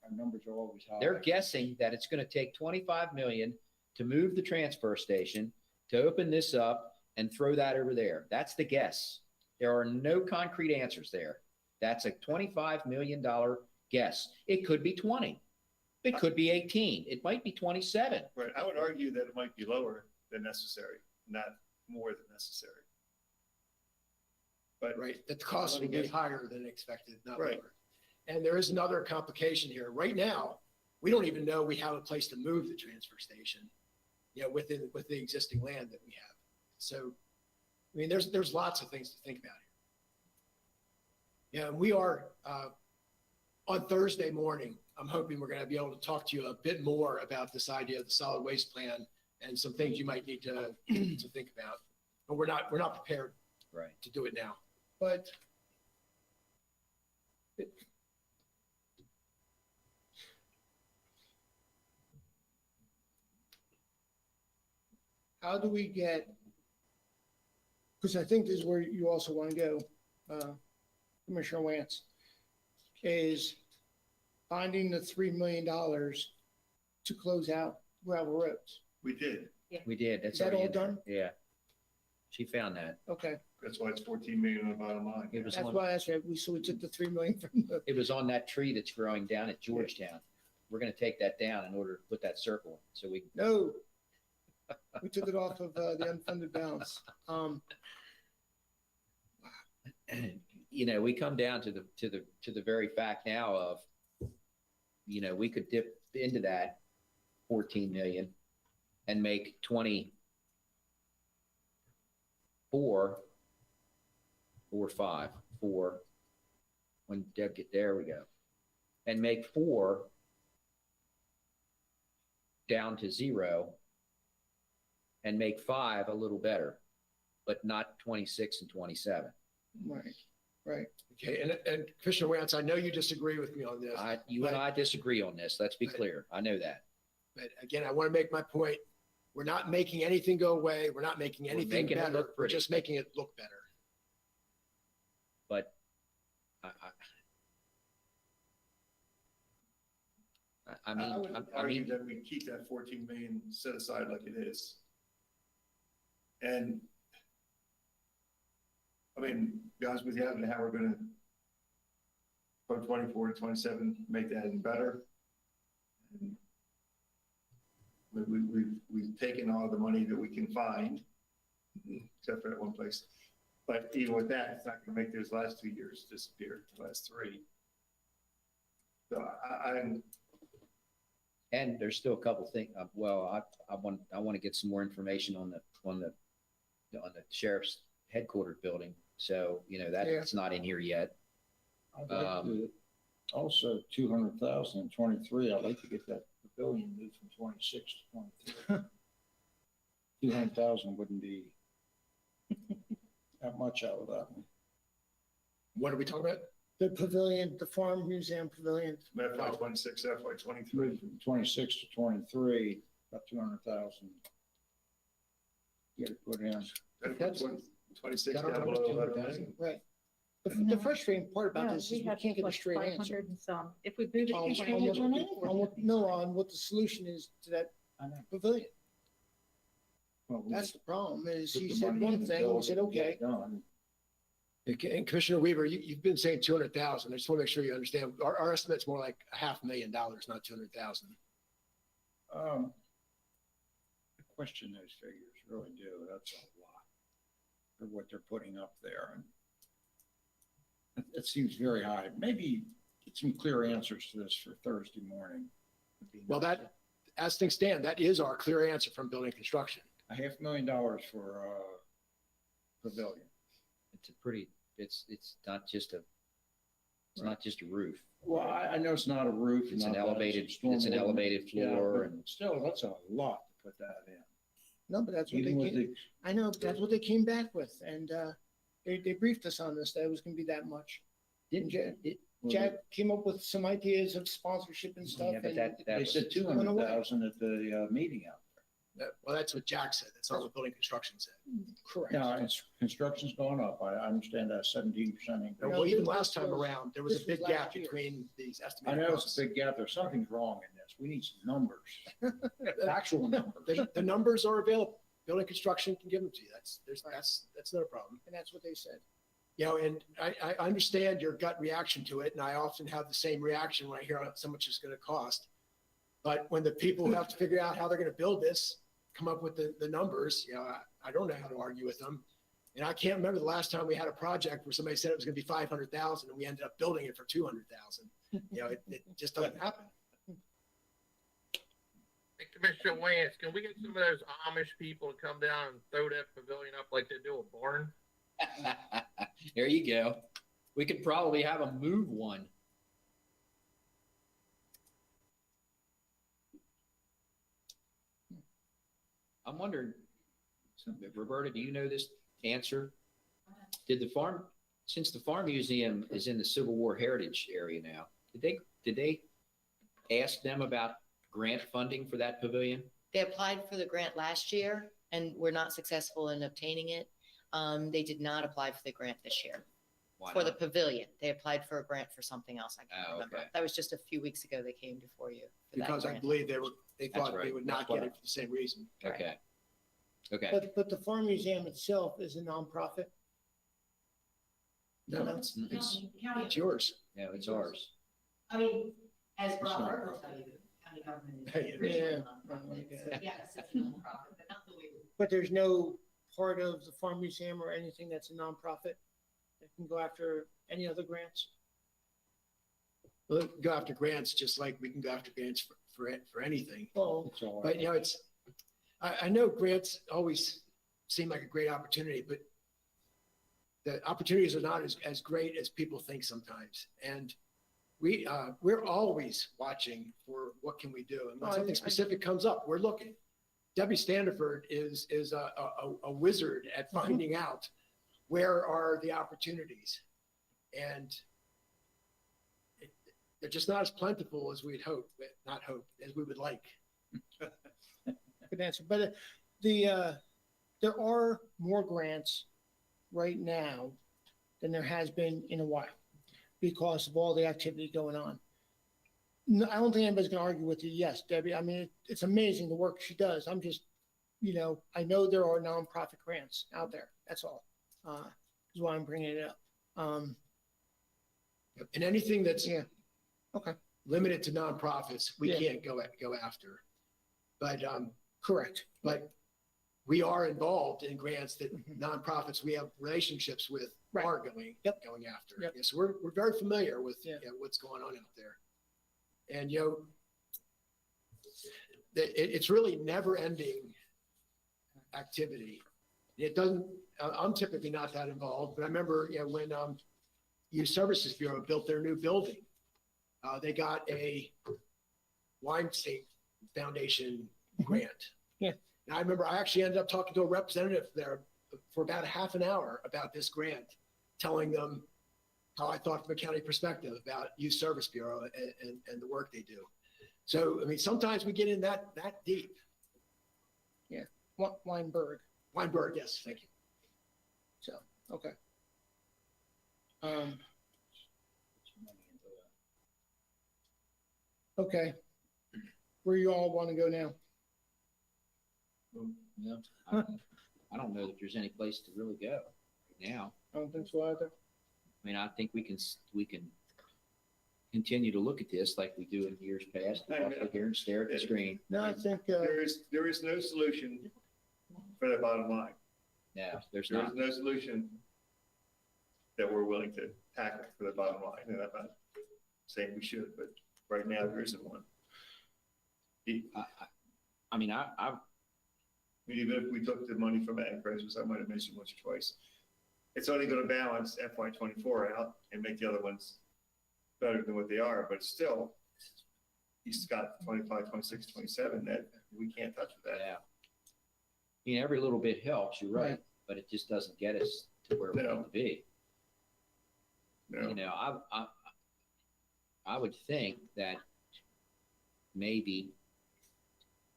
our numbers are always high. They're guessing that it's going to take 25 million to move the transfer station, to open this up and throw that over there. That's the guess. There are no concrete answers there. That's a $25 million guess. It could be 20. It could be 18. It might be 27. Right, I would argue that it might be lower than necessary, not more than necessary. But Right, that the cost will be higher than expected, not Right. lower. And there is another complication here. Right now, we don't even know we have a place to move the transfer station, with the existing land that we have. So, I mean, there's lots of things to think about here. Yeah, and we are, on Thursday morning, I'm hoping we're going to be able to talk to you a bit more about this idea of the solid waste plan and some things you might need to think about. But we're not prepared Right. to do it now. But how do we get, because I think this is where you also want to go, Commissioner Wance, is finding the $3 million to close out gravel roads. We did. We did. That's Is that already all in there. done? Yeah. She found that. Okay, That's why it's 14 million on the bottom line. It was that's on, why I said, so we took the 3 million from the, it was on that tree that's growing down at Georgetown. We're gonna take that down in order to put that circle, in, so we, no. We took it off of the unfunded balance. you know, we come down to the very fact now of, you know, we could dip into that 14 million and make 24 or 5, 4, when Deb get, there we go. And make 4 down to 0 and make 5 a little better, but not 26 and 27. Right, right. Okay, and Commissioner Wance, I know you disagree with me on this, You and I disagree on this. Let's be Right. clear. I know that. but again, I want to make my point. We're not making anything go away. We're not making We're anything making it better. look We're pretty. just making it look better. But I mean, I would I argue mean, that we keep that 14 million set aside like it is. And I mean, to be honest with you, I don't know how we're gonna from 24 to 27, make that even better. And we've taken all the money that we can find, except for that one place. But even with that, it's not gonna make those last 2 years disappear, the last 3. So I'm, and there's still a couple things. Well, I want to get some more information on the sheriff's headquarters building. So, you know, that's not in here yet. I'd like to, also 200,000 in 23, I'd like to get that pavilion moved from 26 to 23. 200,000 wouldn't be that much out of that one. What are we talking about? The pavilion, the farm museum pavilion. FY 26, FY 23. Moved from 26 to 23, about 200,000. Get it put in. That's- 26 I don't down know below what 11,000. Right. The frustrating part about Yeah, this is we had can't get a like straight answer. 500 and some. If we moved it On- to on what- 20, on what the solution is to that I know. pavilion. Well, we That's the problem, is put he the said money in one the thing, we building said, and get okay. it done. Okay, and Commissioner Weaver, you've been saying 200,000. I just want to make sure you understand. Our estimate's more like $500,000, not 200,000. I question those figures, really do. That's a lot for what they're putting up there. And it seems very high. Maybe get some clear answers to this for Thursday morning. would be Well, nice. As things stand, that is our clear answer from building construction. $500,000 for pavilion. It's not just a roof. Well, I know it's not a roof. It's not an that, elevated, storm it's an water. elevated Yeah, floor but and still, that's a lot to put that in. No, but that's what they Even with came, the, I know, but that's what they came back with, and they briefed us on this, that it was gonna be that much. didn't, Jack- it, Jack came up with some ideas of sponsorship and stuff, yeah, but and that they was, said 200,000 at the meeting out Well, that's what Jack said. That's not what building construction said. correct. there. Now, construction's gone up. I understand that 17% increase. Well, even this last time was- around, there was this a big was gap last year. between these I estimated know costs. it's a big gap. There's something wrong in this. We need some numbers, actual numbers. The numbers are available. Building construction can give them to you. That's not a problem. And that's what they said. You know, and I understand your gut reaction to it, and I often have the same reaction when I hear how much it's going to cost. But when the people who have to figure out how they're going to build this come up with the numbers, you know, I don't know how to argue with them. And I can't remember the last time we had a project where somebody said it was going to be 500,000 and we ended up building it for 200,000. You know, it just doesn't happen. Hey, Commissioner Wance, can we get some of those Amish people to come down and throw that pavilion up like they do a barn? there you go. We could probably have them move one. I'm wondering, Roberta, do you know this answer? Did the farm, since the farm museum is in the Civil War Heritage area now, did they ask them about grant funding for that pavilion? They applied for the grant last year. and were not successful in obtaining it. They did not apply for the grant this year Why for the not? pavilion. They applied for a grant for something else. I can't Oh, remember. okay. That was just a few weeks ago they came before you. for that Because I grant. believe they That's thought they right. would not That's get why. it for the same reason. Okay. Okay. But the Farm Museum itself is a nonprofit. No, No. it's yours. No, it's ours. I mean, as It's Rob not Hart a will tell you, county government is. Hey, a original yeah. nonprofit. Yeah. So, yes, it's a nonprofit, but not the way. But there's no part of the Farm Museum or anything that's a nonprofit that can go after any other grants? We'll go after grants, just like we can go after grants for anything. Well, It's all But, right. you know, I know grants always seem like a great opportunity, but the opportunities are not as great as people think sometimes. And we're always watching for what can we do. And when Oh, something specific comes up, we're looking. Debbie Standiford is a wizard at finding out where are the opportunities. And they're just not as plentiful as we'd hope, not hope, as we would like. good answer. But there are more grants right now than there has been in a while because of all the activity going on. No, I don't think anybody's going to argue with you. Yes, Debbie. I mean, it's amazing the work she does. I'm just, I know there are nonprofit grants out there. That's all. Is why I'm bringing it up. And anything that's Yeah. Okay. limited to nonprofits, we Yeah. can't go after. But Correct. but we are involved in grants that Mhm. nonprofits we have relationships with Right. are going after. Yep. Yes, we're very familiar with Yeah. what's going on out there. And it's really never ending activity. It doesn't, I'm typically not that involved, but I remember, when Youth Services Bureau built their new building, they got a Weinstein Foundation grant. Yeah. And I remember I actually ended up talking to a representative there for about a half an hour about this grant, telling them how I thought from a county perspective about Youth Service Bureau and the work they do. So, I mean, sometimes we get in that deep. Weinberg. Weinberg, yes, thank you. So, okay. Okay. Where you all want to go now? No, I don't know that there's any place to really go right now. I don't think so either. I mean, I think we can continue to look at this like we do in years past. Sit here and stare at the screen. No, I think, There is no solution for the bottom line. No, there's There not. is no solution that we're willing to tackle for the bottom line. And I'm not saying we should, but right now there isn't one. I mean, Even if we took the money from ag prices, I might have mentioned once or twice, it's only going to balance FY '24 out and make the other ones better than what they are, but still, he's got 25, 26, 27 that we can't touch with that. yeah. I mean, every little bit helps, you're right, but it just doesn't get us to where we No. want to be. No. You know, I would think that maybe,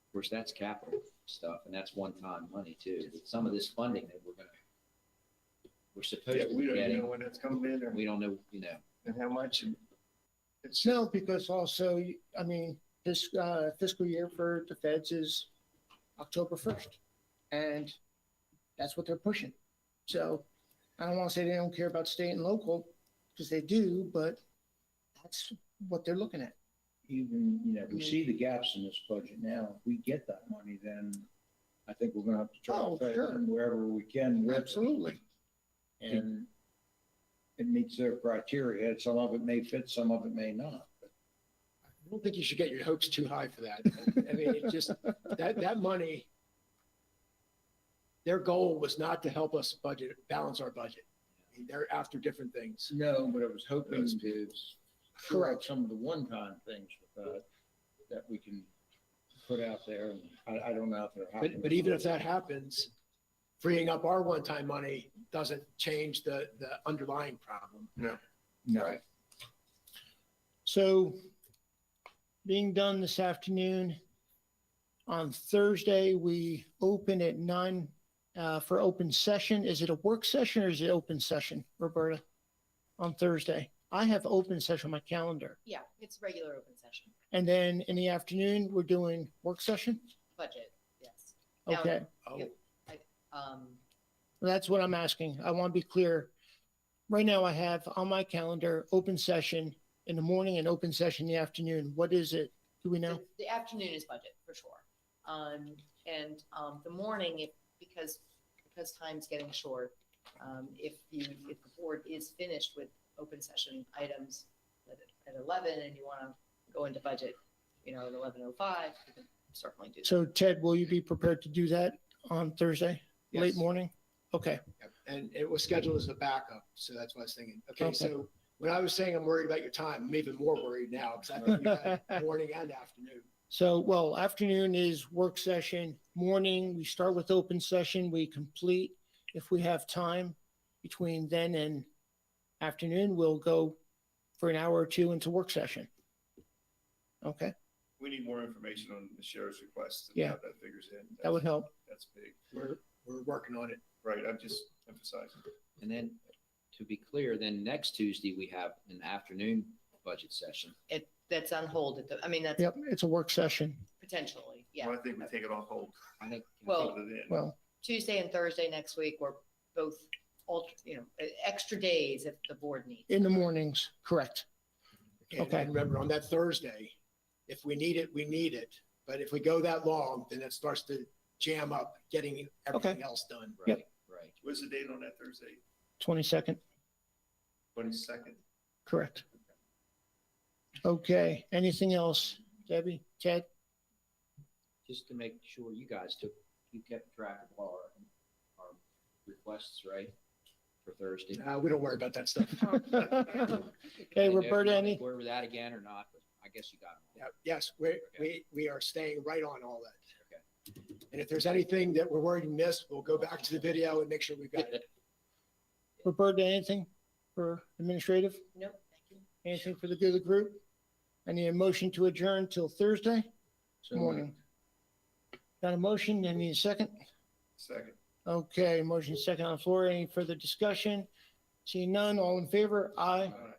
of course, that's capital stuff and that's one-time money too. But some of this funding that we're supposed Yeah, to we be don't even know getting, when it's coming in or we don't know, and how much. And it's no, because also, I mean, this fiscal year for the feds is October 1st. And that's what they're pushing. So I don't want to say they don't care about state and local because they do, but that's what they're looking at. Even, we see the gaps in this budget now. If we get that money, then I think we're gonna have to try Oh, to pay sure. them wherever we can. with it. Absolutely. And it meets their criteria. Some of it may fit, some of it may not. I don't think you should get your hopes too high for that. I mean, it just, that money, their goal was not to help us balance our budget. I mean, they're after different things. No, but I was hoping to correct some of the one-time things with that we can put out there. And I don't know if they're happening. But even if that happens, freeing up our one-time money doesn't change the underlying problem. No. So being done this afternoon, On Thursday, we open at 9 for open session. Is it a work session or is it open session, Roberta? On Thursday? I have open session on my calendar. Yeah, it's regular open session, And then in the afternoon, we're doing work session? budget, yes. Now, Okay, Oh, that's what I'm asking. I want to be clear. Right now I have on my calendar, open session in the morning and open session in the afternoon. What is it? Do we know? The afternoon is budget for sure. The morning, because time's getting short, if the board is finished with open session items at 11 and you want to go into budget, at 11:05, you can certainly do that. So Ted, will you be prepared to do that on Thursday, late Yes. morning? Okay, and it was scheduled as a backup, so that's what I was thinking. Okay, Okay. so when I was saying I'm worried about your time, I'm even more worried now because I think you had morning and afternoon. so, well, afternoon is work session. Morning, we start with open session. We complete. If we have time between then and afternoon, we'll go for an hour or two into work session. Okay, We need more information on the sheriff's request and Yeah. how that figures in. that would help. That's big. We're working on it. Right, I'm just emphasizing. And then, to be clear, then next Tuesday, we have an afternoon budget session. That's on hold that's Yep, it's a work session. potentially, yeah. Well, I think we take it off hold. I think. Well- Put it in. Well, Tuesday and Thursday next week were both, extra days if the board needs. in the mornings, correct. And Okay. remember, on that Thursday, if we need it, we need it. But if we go that long, then it starts to jam up getting everything else done. Yep. Right, right. What's the date on that Thursday? 22nd, 22nd? correct. Okay, anything else, Debbie, Ted? Just to make sure you kept track of all our requests, right? For Thursday. We don't worry about that stuff. Okay, I didn't know if you Roberta, wanted any? to go over that again or not, but I guess you got them. Yes, we are staying right on all that. Okay. And if there's anything that we're worried we missed, we'll go back to the video and make sure we've got it. Roberta, anything for administrative? Nope, thank you. Anything for the good of the group? I need a motion to adjourn till Thursday So morning. Got a motion? I need a second. Second. Okay, motion second on the floor. Any further discussion? Seeing none, all in favor? Aye. All right.